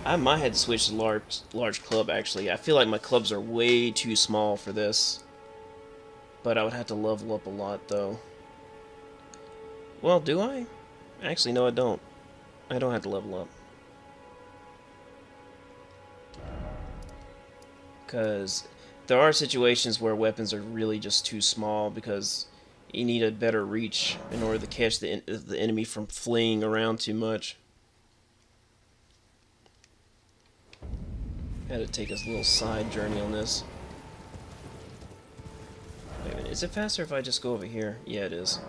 I might have to switch to large club, actually. I feel like my clubs are way too small for this. But I would have to level up a lot, though. Well, do I? Actually, no, I don't. I don't have to level up. Because there are situations where weapons are really just too small because you need a better reach in order to catch the enemy from fleeing around too much. Had to take us a little side journey on this. Wait a minute, is it faster if I just go over here? Yeah, it is.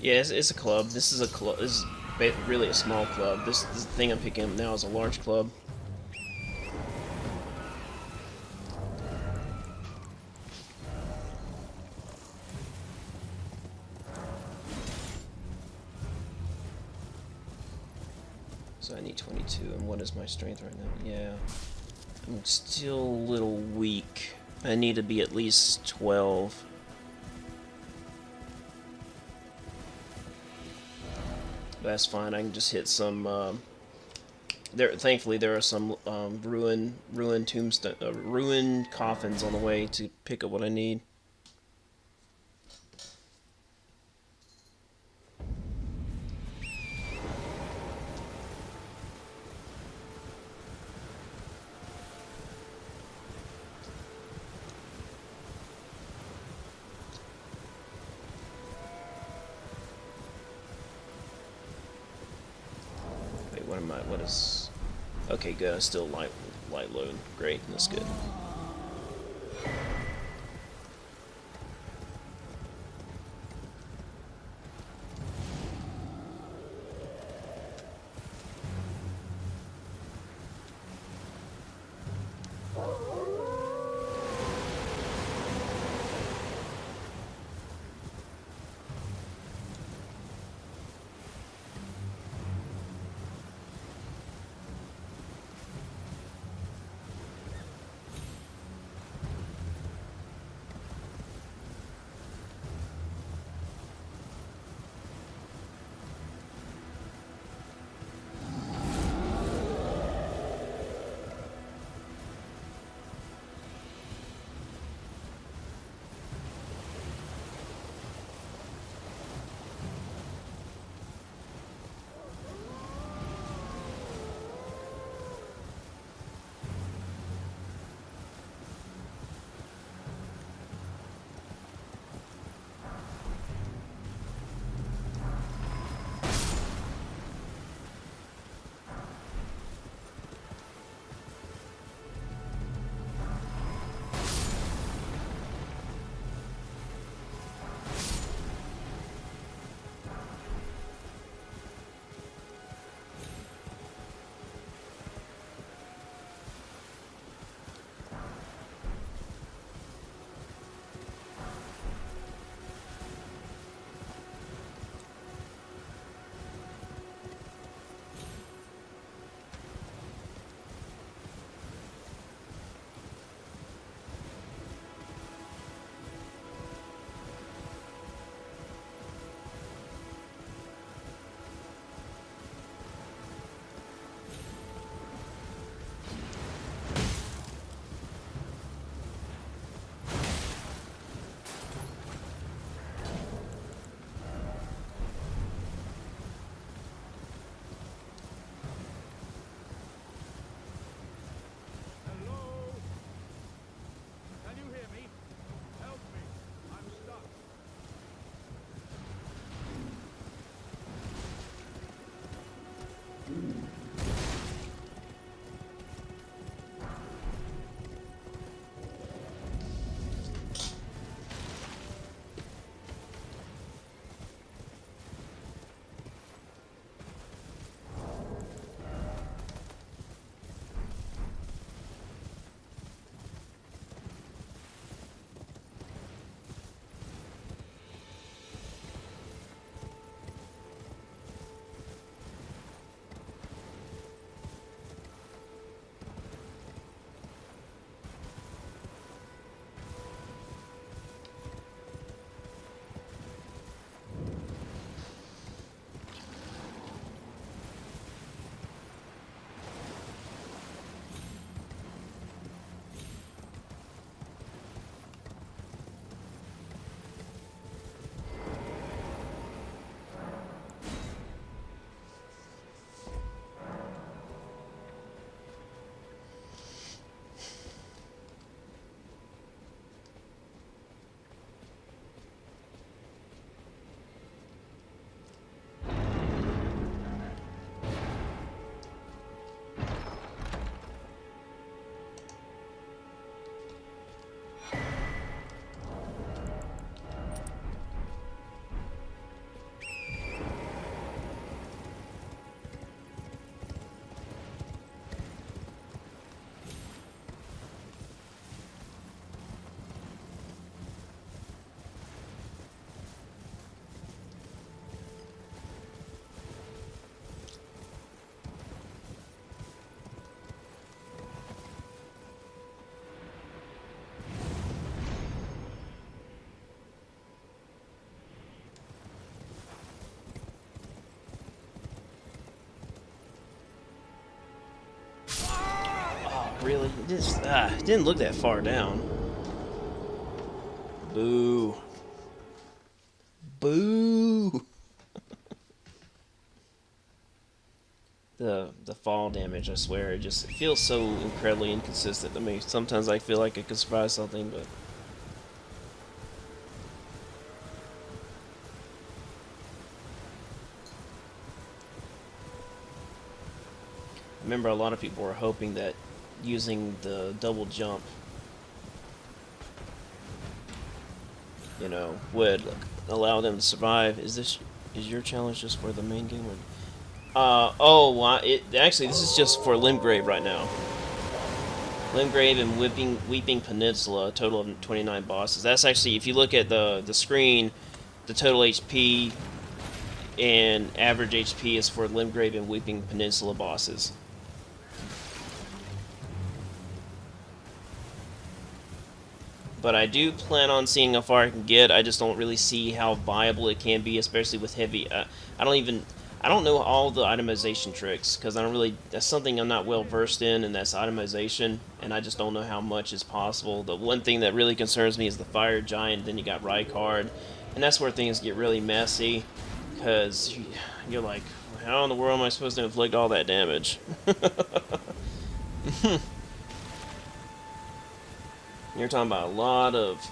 Yeah, it's a club. This is a club. This is really a small club. This thing I'm picking up now is a large club. So I need 22, and what is my strength right now? Yeah. I'm still a little weak. I need to be at least 12. That's fine, I can just hit some, thankfully there are some, ruined tombstone, ruined coffins on the way to pick up what I need. Wait, what am I, what is... Okay, good, I still light load. Great, that's good. It didn't look that far down. Boo. Boo. The fall damage, I swear, it feels so incredibly inconsistent to me. Sometimes I feel like I could surprise something, but I remember a lot of people were hoping that using the double jump, would allow them to survive. Is your challenge just for the main game? Or, oh, well, actually this is just for Limgrave right now. Limgrave and Weeping Peninsula, a total of 29 bosses. That's actually, if you look at the screen, the total HP and average HP is for Limgrave and Weeping Peninsula bosses. But I do plan on seeing how far I can get. I just don't really see how viable it can be, especially with heavy. I don't know all the itemization tricks because that's something I'm not well versed in, and that's itemization, and I just don't know how much is possible. The one thing that really concerns me is the fire giant. Then you got Rykard, and that's where things get really messy because you're like, how in the world am I supposed to inflict all that damage? You're talking about a lot of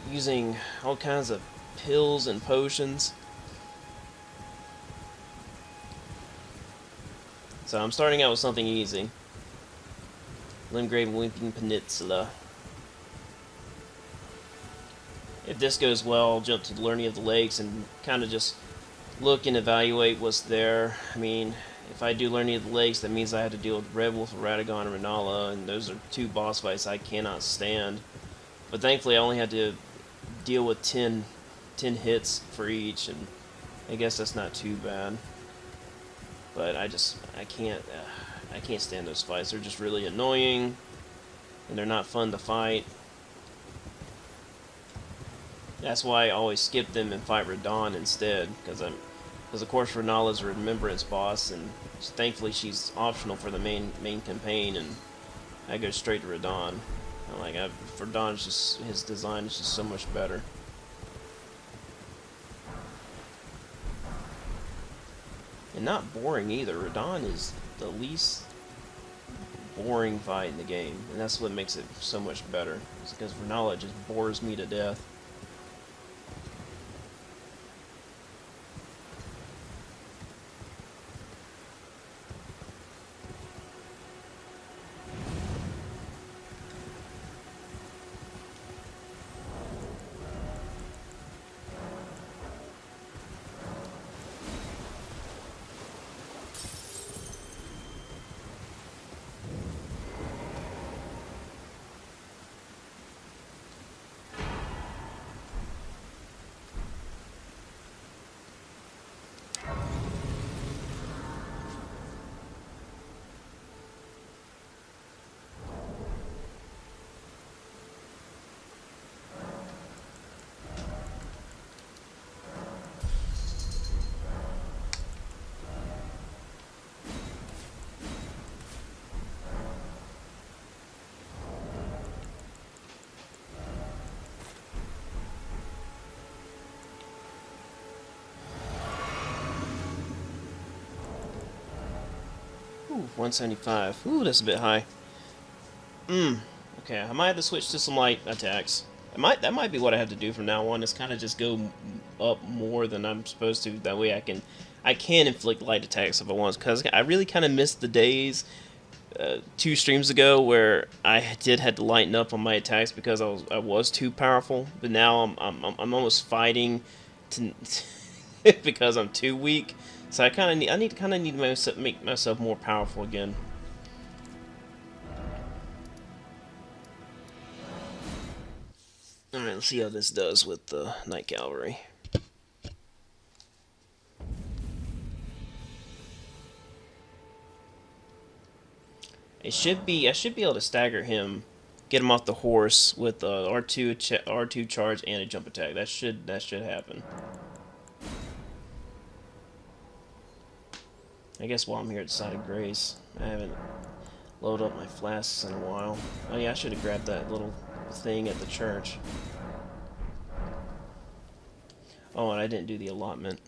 using all kinds of pills and potions. So I'm starting out with something easy. Limgrave and Weeping Peninsula. If this goes well, I'll jump to the Learning of the Lakes and kind of just look and evaluate what's there. I mean, if I do Learning of the Lakes, that means I have to deal with Red Wolf, Radagon, and Renala, and those are two boss fights I cannot stand. But thankfully, I only had to deal with 10 hits for each, and I guess that's not too bad. But I can't stand those fights. They're just really annoying, and they're not fun to fight. That's why I always skip them and fight Radahn instead, because of course Renala's a remembrance boss, and thankfully she's optional for the main campaign, and I go straight to Radahn. For Radahn, his design is just so much better. And not boring either. Radahn is the least boring fight in the game, and that's what makes it so much better. It's because Renala just bores me to death. Ooh, 175. Ooh, that's a bit high. Okay, I might have to switch to some light attacks. That might be what I have to do from now on. Is kind of just go up more than I'm supposed to. That way I can inflict light attacks if I want. Because I really kind of missed the days 2 streams ago where I had to lighten up on my attacks because I was too powerful. But now I'm almost fighting to because I'm too weak. So I need to make myself more powerful again. Alright, let's see how this does with the Night Cavalry. I should be able to stagger him, get him off the horse with R2 charge and a jump attack. That should happen. I guess while I'm here at the Site of Grace, load up my flasks in a while. Oh yeah, I should have grabbed that little thing at the church. Oh, and I didn't do the allotment.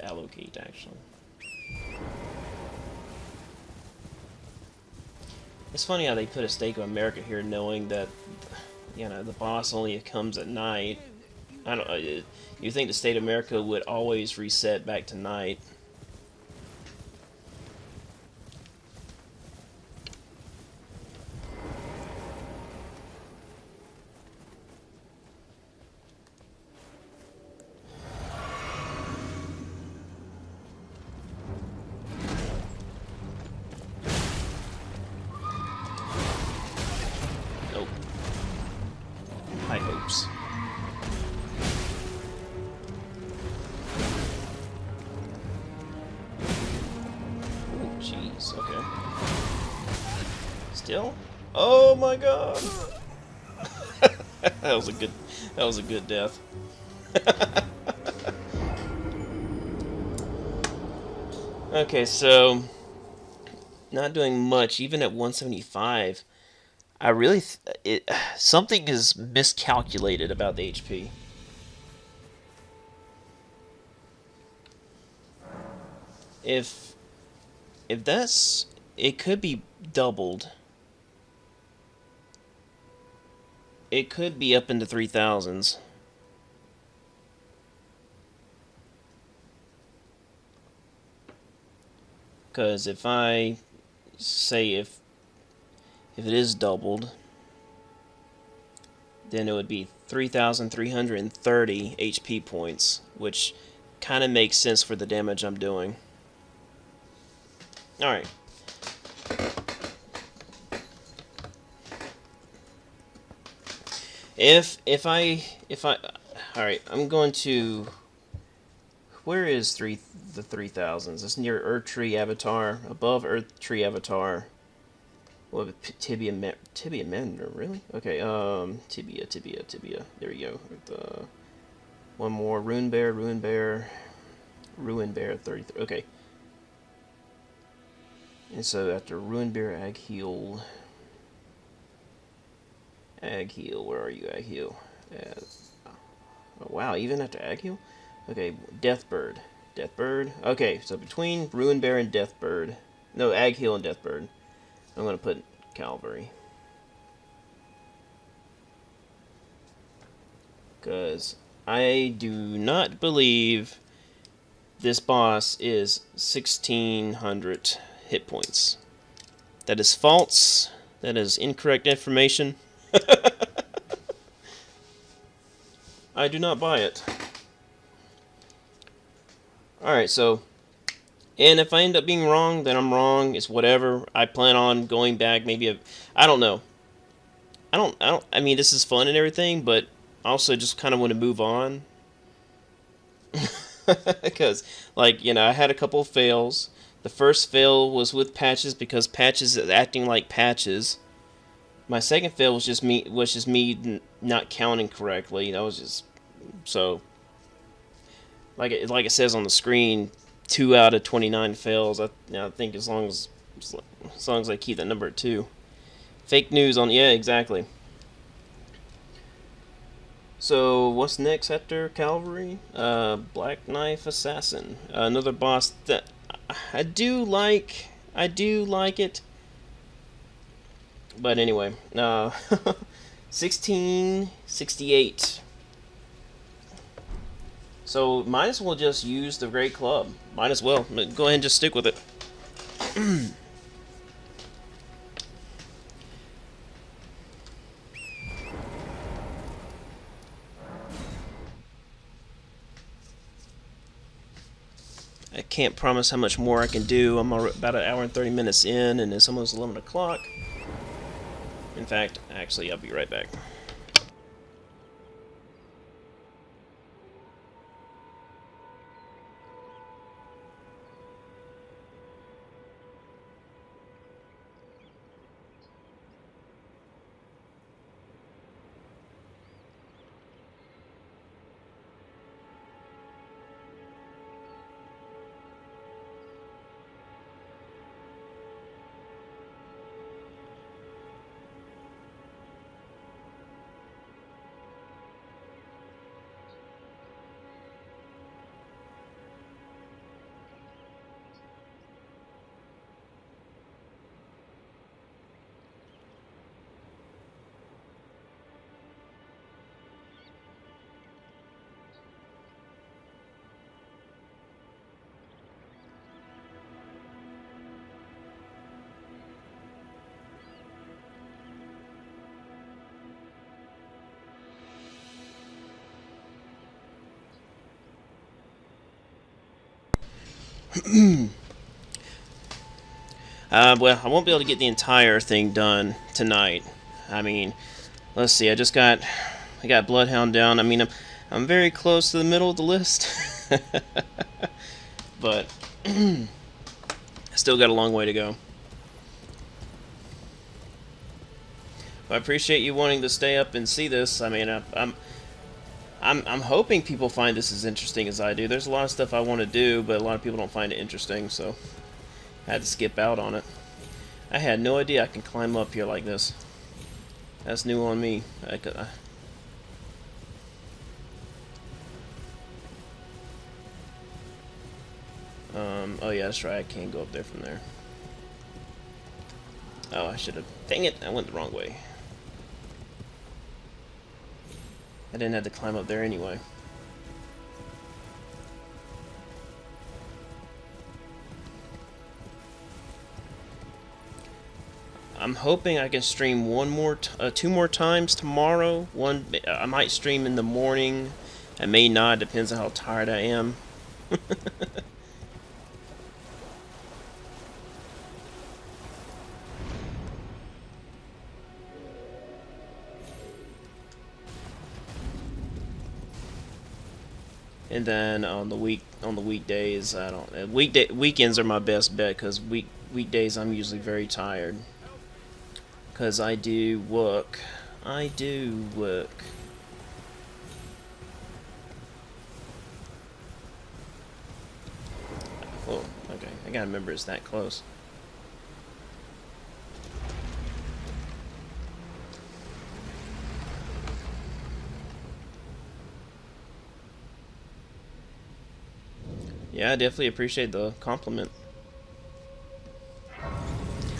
Allocate, actually. It's funny how they put a stake of America here, knowing that, you know, the boss only comes at night. I don't. You think the state of America would always reset back to night? Nope. High hopes. Ooh, jeez. Okay. Still? Oh my god! that was a good. That was a good death. Okay, so not doing much, even at 175. I really something is miscalculated about the HP. If that's, it could be doubled. It could be up into 3000s. Because if I say if it is doubled, then it would be 3,330 HP points, which kind of makes sense for the damage I'm doing. Alright. If I alright, I'm going to, where is the 3000s? It's near Erdtree Avatar, above Erdtree Avatar. What, Tibia Mender, really? Okay, Tibia. There we go. One more, Ruin Bear, 33. Okay. And so after Ruin Bear, Agheel, where are you, Agheel? Oh, wow, even after Agheel? Okay, Deathbird. Okay, so between Ruin Bear and Deathbird, no, Agheel and Deathbird, I'm going to put Calvary. Because I do not believe this boss is 1600 hit points. That is false. That is incorrect information. I do not buy it. Alright, so, and if I end up being wrong, then I'm wrong. It's whatever. I plan on going back, maybe I don't know. I mean, this is fun and everything, but I also just kind of want to move on. Because, like, you know, I had a couple of fails. The first fail was with Patches because Patches is acting like Patches. My second fail was just me not counting correctly. That was just so. Like it says on the screen, 2 out of 29 fails. I think as long as I keep that number at 2. Fake news on, yeah, exactly. So what's next after Calvary? Black Knife Assassin, another boss that I do like. It. But anyway, 1668. So might as well just use the Great Club. Might as well. Go ahead and just stick with it. I can't promise how much more I can do. I'm about an hour and 30 minutes in, and it's almost 11 o'clock. In fact, actually, I'll be right back. Well, I won't be able to get the entire thing done tonight. I mean, let's see. I got Bloodhound down. I mean, I'm very close to the middle of the list, but I still got a long way to go. But I appreciate you wanting to stay up and see this. I mean, I'm hoping people find this as interesting as I do. There's a lot of stuff I want to do, but a lot of people don't find it interesting, so I had to skip out on it. I had no idea I can climb up here like this. That's new on me. Oh yeah, that's right. I can't go up there from there. Oh, I should have. Dang it! I went the wrong way. I didn't have to climb up there anyway. I'm hoping I can stream two more times tomorrow. I might stream in the morning. I may not. Depends on how tired I am. And then on the weekdays, I don't. Weekends are my best bet because weekdays I'm usually very tired. Because I do work. I do work. Oh, okay. I gotta remember it's that close. Yeah, I definitely appreciate the compliment.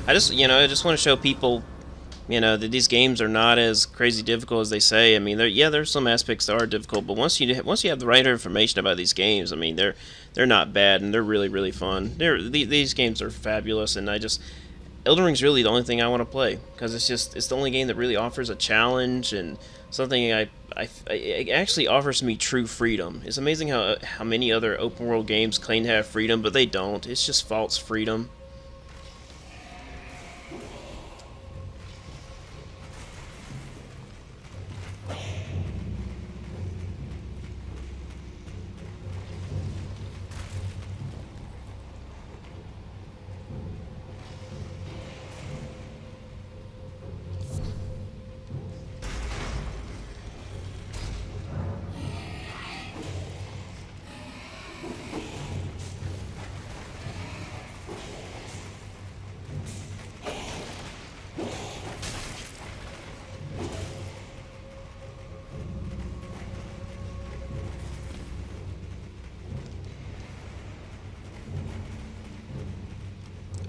I just want to show people, that these games are not as crazy difficult as they say. I mean, there's some aspects that are difficult, but once you have the right information about these games, I mean, they're not bad and they're really really fun. These games are fabulous, and Elden Ring's really the only thing I want to play because it's the only game that really offers a challenge and something it actually offers me true freedom. It's amazing how many other open world games claim to have freedom, but they don't. It's just false freedom.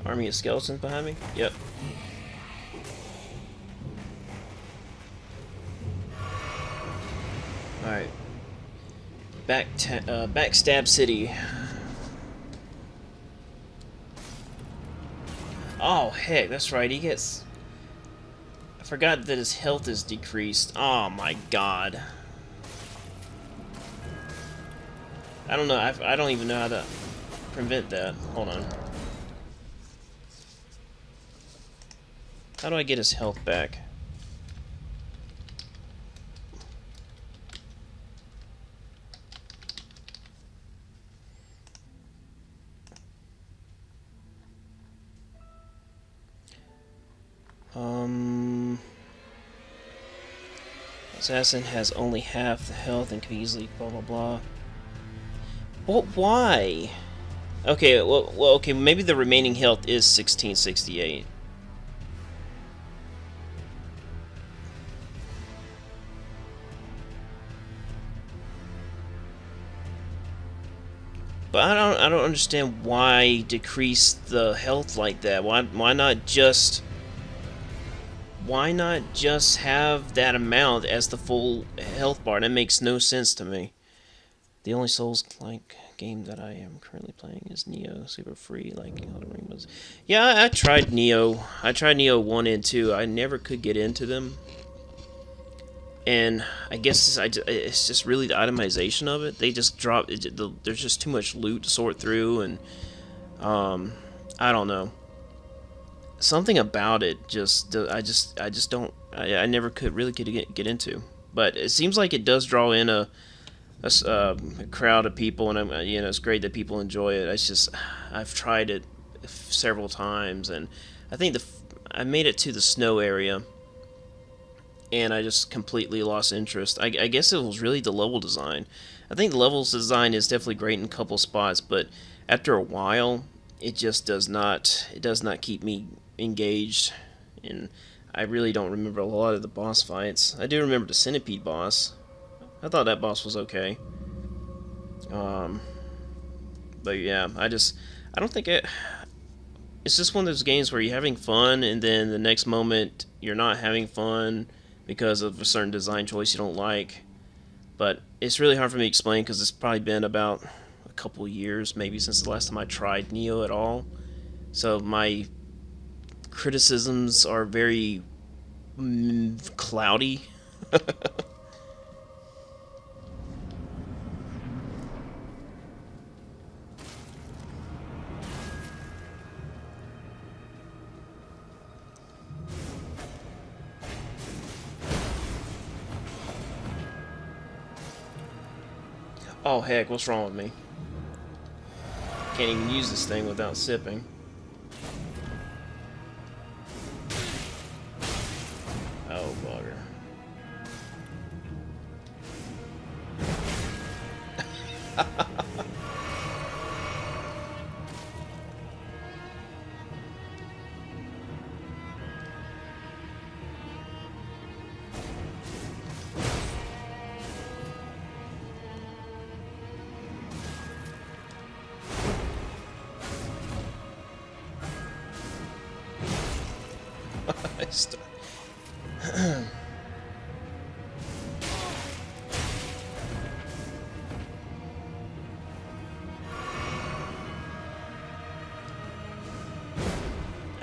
Army of skeletons behind me? Yep. Alright. Backstab City. Oh, heck, that's right. He gets... I forgot that his health is decreased. Oh, my God. I don't know. I don't even know how to prevent that. Hold on. How do I get his health back? Assassin has only half the health and can easily blah blah blah. Well, why? Okay, well, okay, maybe the remaining health is 1668. But I don't understand why decrease the health like that. Why not just have that amount as the full health bar? That makes no sense to me. The only Souls-like game that I am currently playing is Nioh, super free, like Elden Ring was. Yeah, I tried Nioh. I tried Nioh 1 and 2. I never could get into them. And I guess it's just really the itemization of it. They just drop. There's just too much loot to sort through, and Um, I don't know. Something about it I just don't I never could get into. But it seems like it does draw in a crowd of people, and it's great that people enjoy it. It's just I've tried it several times, and I think I made it to the snow area, and I just completely lost interest. I guess it was really the level design. I think the levels design is definitely great in a couple spots, but after a while, it does not keep me engaged, and I really don't remember a lot of the boss fights. I do remember the centipede boss. I thought that boss was okay. Um, but yeah, I don't think it's just one of those games where you're having fun, and then the next moment you're not having fun because of a certain design choice you don't like. But it's really hard for me to explain because it's probably been about a couple years maybe since the last time I tried Neo at all. So my criticisms are very cloudy. Oh heck, what's wrong with me? Can't even use this thing without sipping. Oh bugger.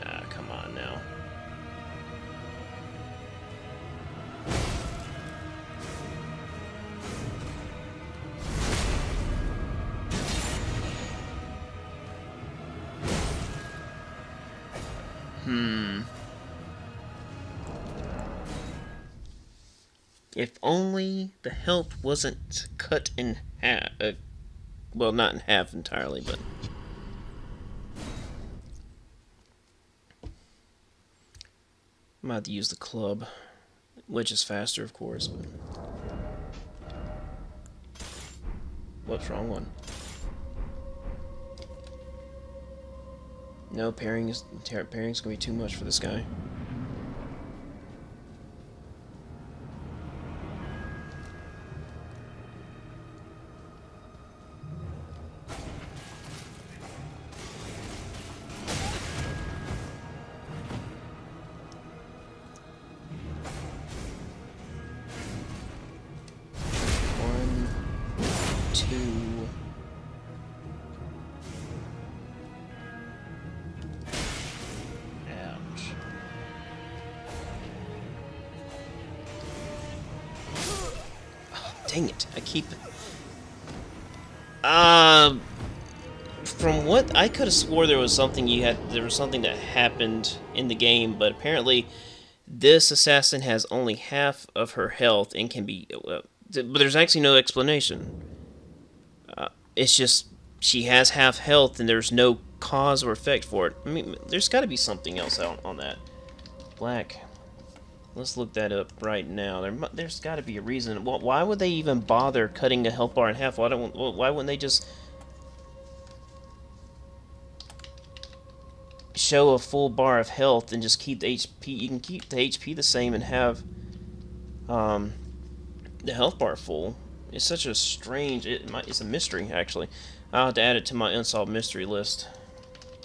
Ah, come on now. Hmm. If only the health wasn't cut in half. Well, not in half entirely, but I'm about to use the club, which is faster, of course. But what's wrong one? No, pairing's gonna be too much for this guy. One, two. Ouch. Dang it! I keep. From what I could have swore there was something there was something that happened in the game, but apparently this assassin has only half of her health and can be. But there's actually no explanation. It's just she has half health and there's no cause or effect for it. I mean, there's got to be something else out on that. Black. Let's look that up right now. There's got to be a reason. Why would they even bother cutting a health bar in half? Why wouldn't they just show a full bar of health and just keep the HP? You can keep the HP the same and have um, the health bar full. It's such a strange. It's a mystery actually. I'll have to add it to my unsolved mystery list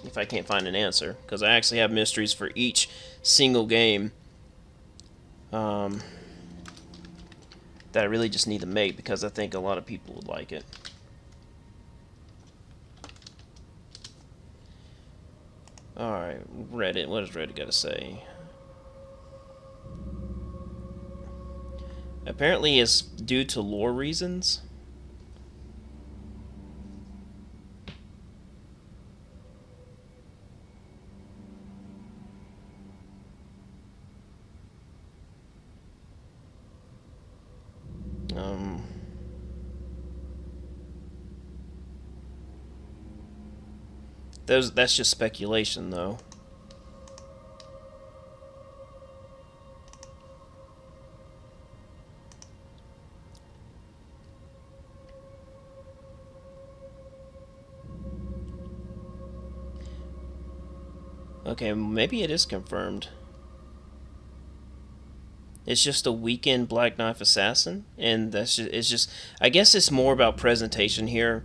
if I can't find an answer, because I actually have mysteries for each single game. That I really just need to make because I think a lot of people would like it. Alright, Reddit. What does Reddit got to say? Apparently it's due to lore reasons. That's just speculation, though. Okay, maybe it is confirmed. It's just a weekend Black Knife assassin, and it's just. I guess it's more about presentation here.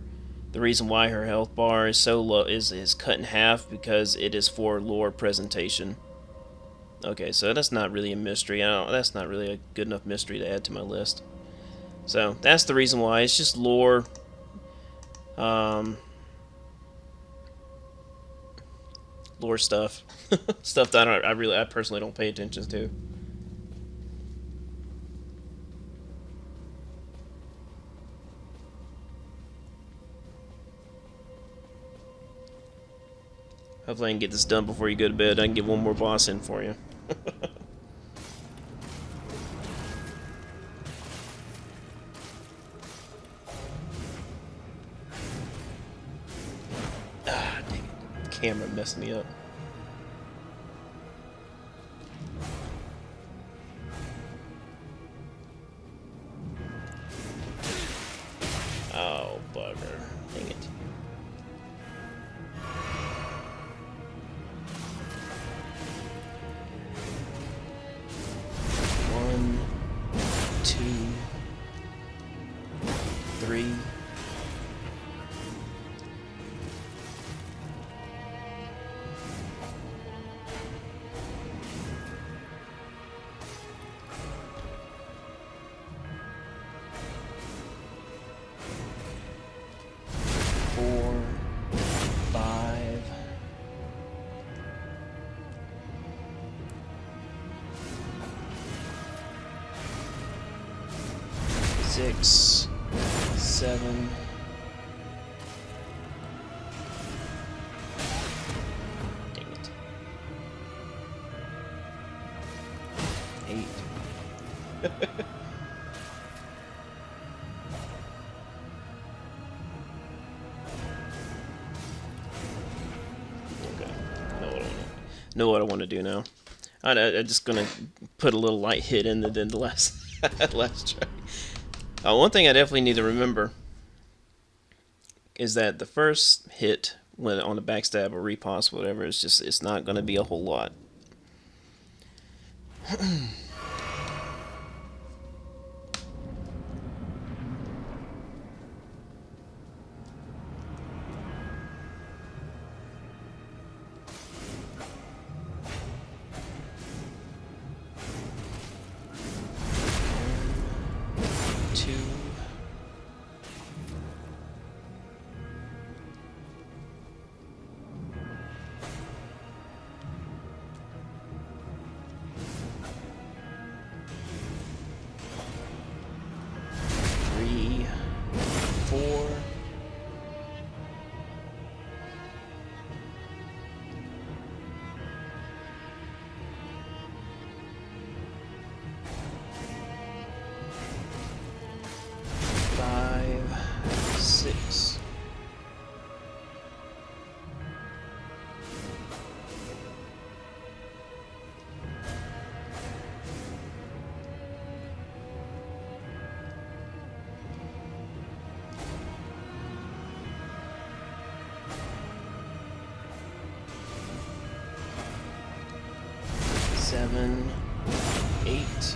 The reason why her health bar is so low is cut in half because it is for lore presentation. Okay, so that's not really a mystery. That's not really a good enough mystery to add to my list. So that's the reason why. It's just lore. Um, Lore stuff, stuff that I personally don't pay attention to. Hopefully I can get this done before you go to bed. I can get one more boss in for you. Ah, dang it. The camera messed me up. Oh, bugger. Dang it. One, two, three. Four, five, six, seven, dang it, eight. Okay, know what I want to do now. I'm just gonna put a little light hit in the last last try. One thing I definitely need to remember is that the first hit when on the backstab or riposte, whatever, it's not gonna be a whole lot. Two. Three, four, five, six. Seven, eight,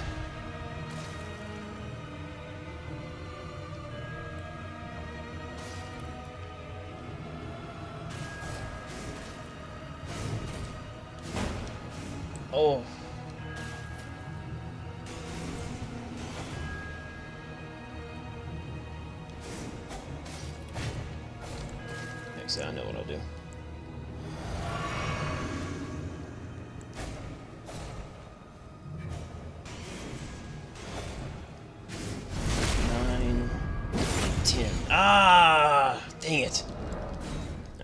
oh, actually I know what I'll do. Ah, dang it.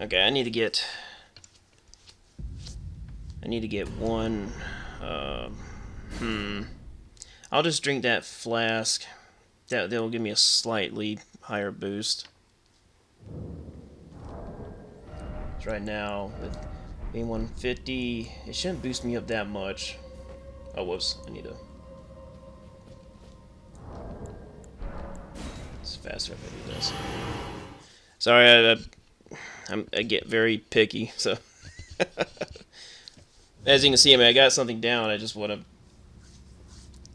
Okay, I need to get one. I'll just drink that flask. That'll give me a slightly higher boost. right now. With being 150, it shouldn't boost me up that much. Oh, whoops. I need to... It's faster if I do this. Sorry, I get very picky, so... As you can see, I mean, I got something down. I just want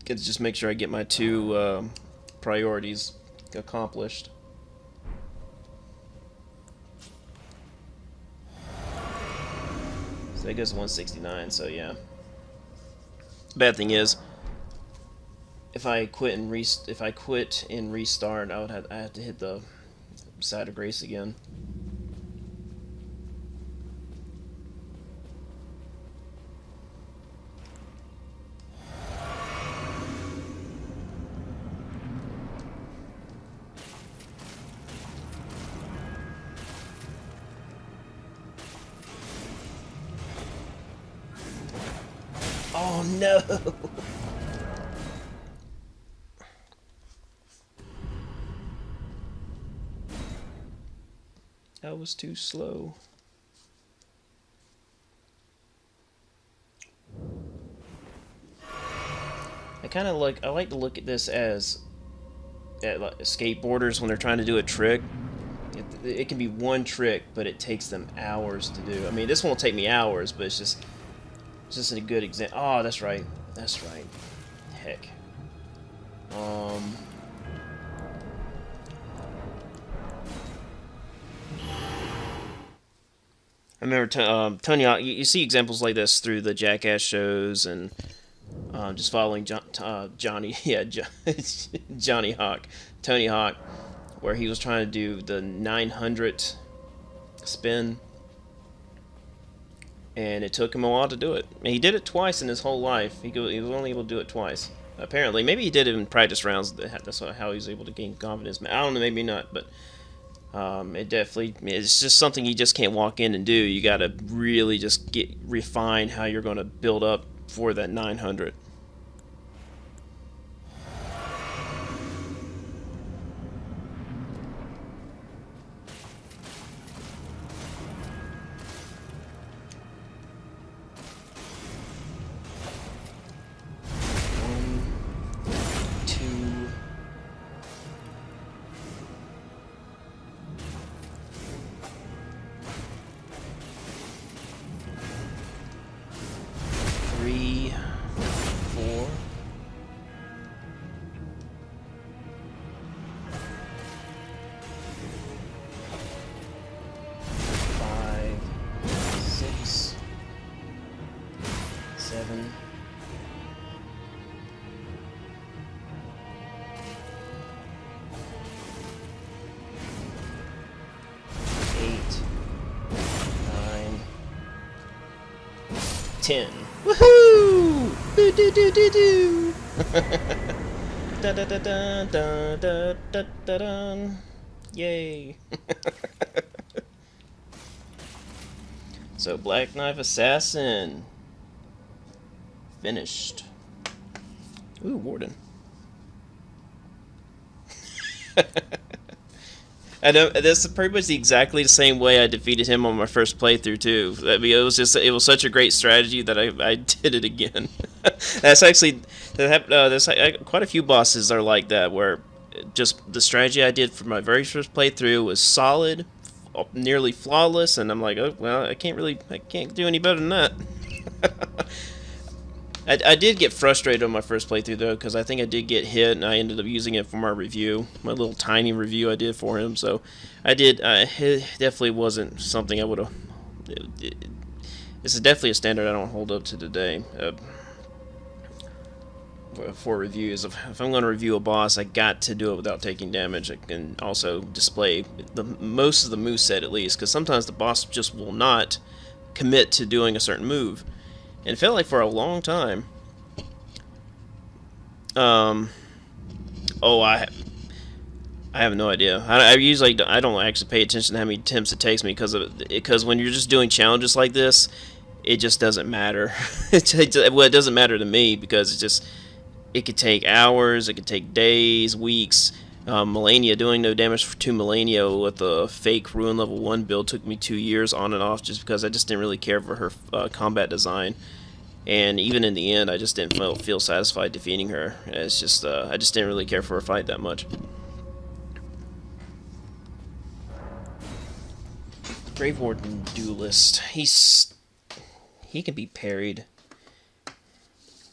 to just make sure I get my two priorities accomplished. So that goes to 169. So yeah. Bad thing is, if I quit and restart, I have to hit the side of grace again. Oh no! That was too slow. I like to look at this as like skateboarders when they're trying to do a trick. It can be one trick, but it takes them hours to do. I mean, this won't take me hours, but it's just a good example. Oh, that's right. That's right. Heck. I remember Tony Hawk. You see examples like this through the Jackass shows and just following Johnny. Yeah, Johnny Hawk, Tony Hawk, where he was trying to do the 900 spin, and it took him a while to do it. And he did it twice in his whole life. He was only able to do it twice. Apparently, maybe he did it in practice rounds. That's how he was able to gain confidence. I don't know, maybe not, but it's just something you just can't walk in and do. You got to really just refine how you're going to build up for that 900. Woohoo! Do do do do do. Da da da da da da da da da. Yay! So Black Knife Assassin finished. Ooh, Warden. I know that's pretty much exactly the same way I defeated him on my first playthrough too. I mean, it was such a great strategy that I did it again. That's actually there's quite a few bosses are like that, where just the strategy I did for my very first playthrough was solid, nearly flawless, and I'm like, oh well, I can't do any better than that. I did get frustrated on my first playthrough though, because I think I did get hit, and I ended up using it for my review, my little tiny review I did for him. So I did. It definitely wasn't something I would have. It's definitely a standard I don't hold up to today. For reviews, if I'm going to review a boss, I got to do it without taking damage. I can also display most of the moveset at least, because sometimes the boss just will not commit to doing a certain move. And it felt like for a long time. I have no idea. I usually don't actually pay attention to how many attempts it takes me, because when you're just doing challenges like this, it just doesn't matter. It doesn't matter to me, because it could take hours, it could take days, weeks. Melania, doing no damage to Melania with a fake Ruin level 1 build took me 2 years on and off just because I just didn't really care for her combat design. And even in the end, I just didn't feel satisfied defeating her. It's just, I just didn't really care for her fight that much. Grave Warden Duelist. He can be parried.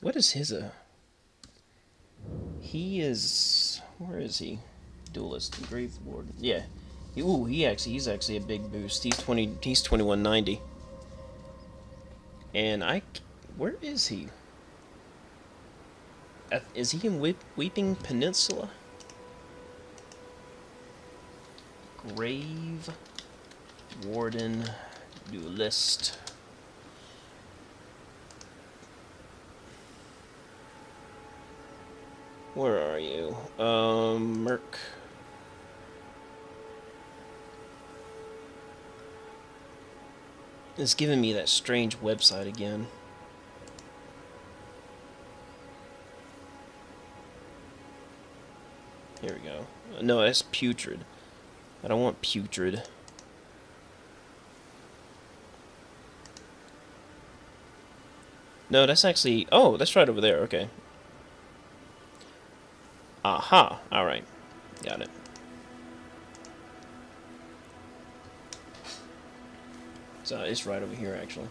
What is his, He is... Where is he? Duelist. Grave Warden. Yeah. Ooh, he's actually a big boost. He's 2190. And where is he? Is he in Weeping Peninsula? Grave Warden Duelist. Where are you? Merc. It's giving me that strange website again. Here we go. No, that's Putrid. I don't want Putrid. No, that's actually... Oh, that's right over there. Okay. Aha. Alright. Got it. So it's right over here, actually.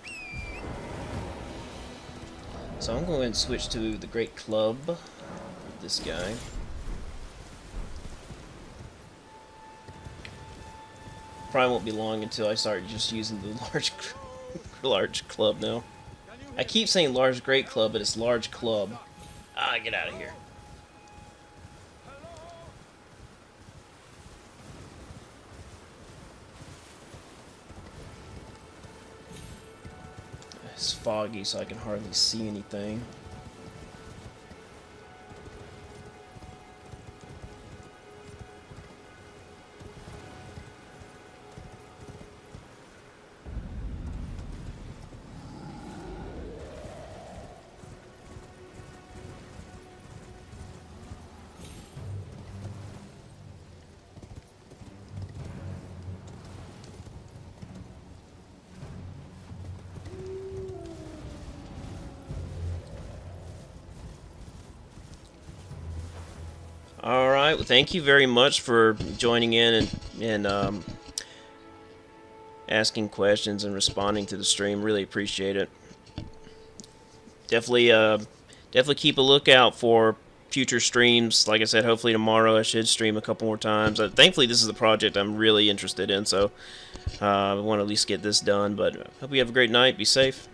So I'm going to switch to the Great Club with this guy. Probably won't be long until I start just using the large club now. I keep saying large great club, but it's large club. Ah, get out of here. It's foggy, so I can hardly see anything. Alright, well, thank you very much for joining in and asking questions and responding to the stream. Really appreciate it. Definitely keep a lookout for future streams. Like I said, hopefully tomorrow I should stream a couple more times. Thankfully, this is a project I'm really interested in, so I want to at least get this done. But hope you have a great night. Be safe.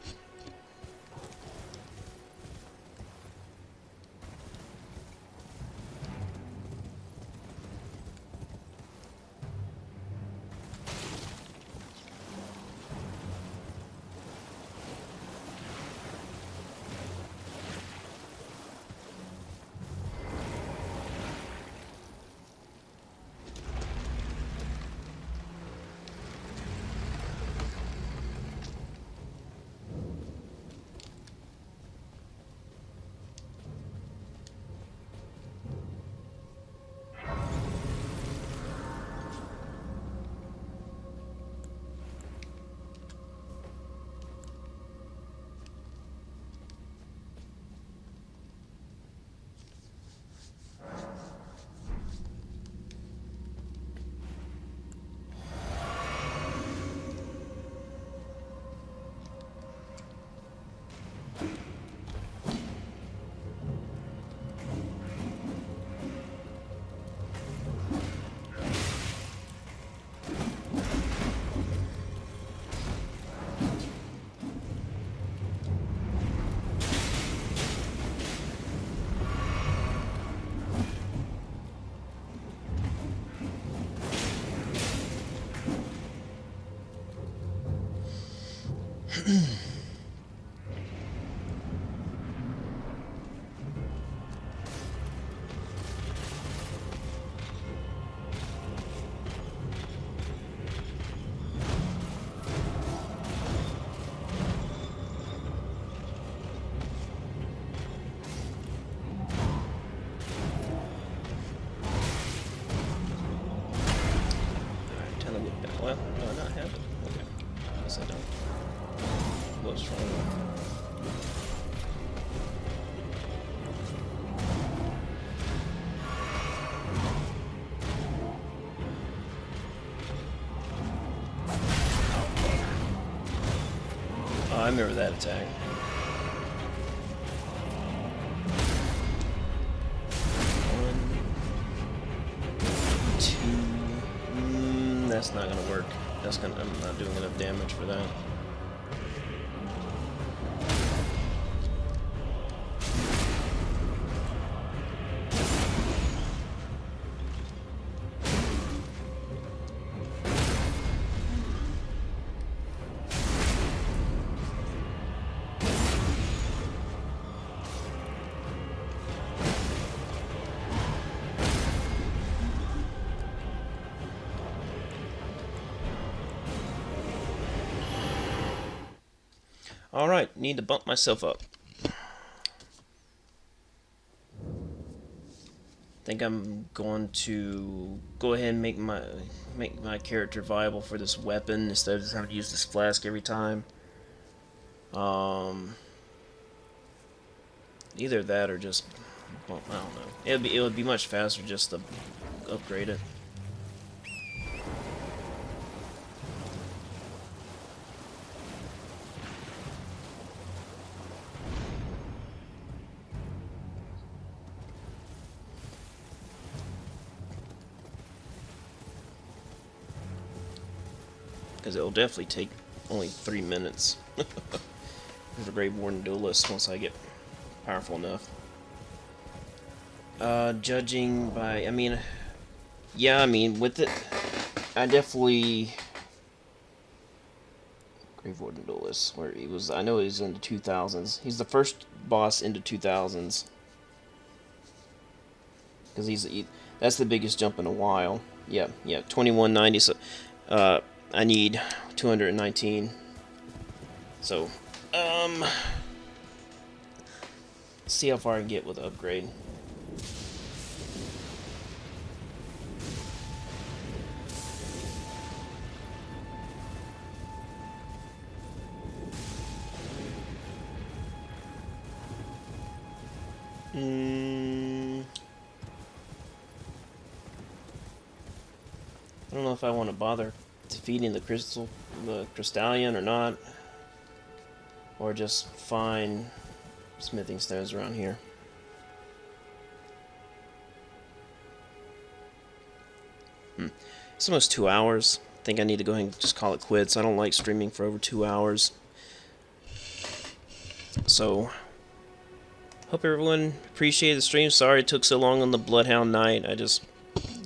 I not have it? Okay. Guess I don't. Go strong enough. Oh, I remember that attack. That's not gonna work. I'm not doing enough damage for that. Alright, need to bump myself up. Think I'm going to go ahead and make my character viable for this weapon instead of just having to use this flask every time. Either that or just, well, I don't know. It would be much faster just to upgrade it. Because it'll definitely take only 3 minutes for the Grave Warden Duelist once I get powerful enough. Judging by, I mean, yeah, I mean, with it, I definitely... Grave Warden Duelist, where he was, I know he's in the 2000s. He's the first boss into 2000s. Because that's the biggest jump in a while. Yeah, 2190, so, I need 219. So, see how far I can get with the upgrade. I don't know if I want to bother defeating the Crystallion or not, or just find smithing stones around here. It's almost 2 hours. I think I need to go ahead and just call it quits. I don't like streaming for over 2 hours. So, hope everyone appreciated the stream. Sorry it took so long on the Bloodhound Knight.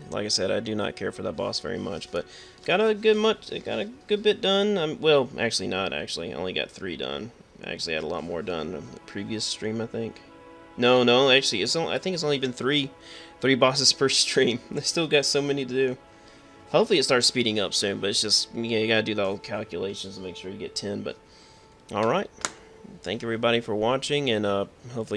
Like I said, I do not care for that boss very much, but got a good bit done. Well, actually not. Actually, I only got 3 done. I actually had a lot more done in the previous stream, I think. No, actually, I think it's only been 3 bosses per stream. I still got so many to do. Hopefully, it starts speeding up soon, but it's just you gotta do the whole calculations to make sure you get 10. But all right, thank everybody for watching, and hopefully.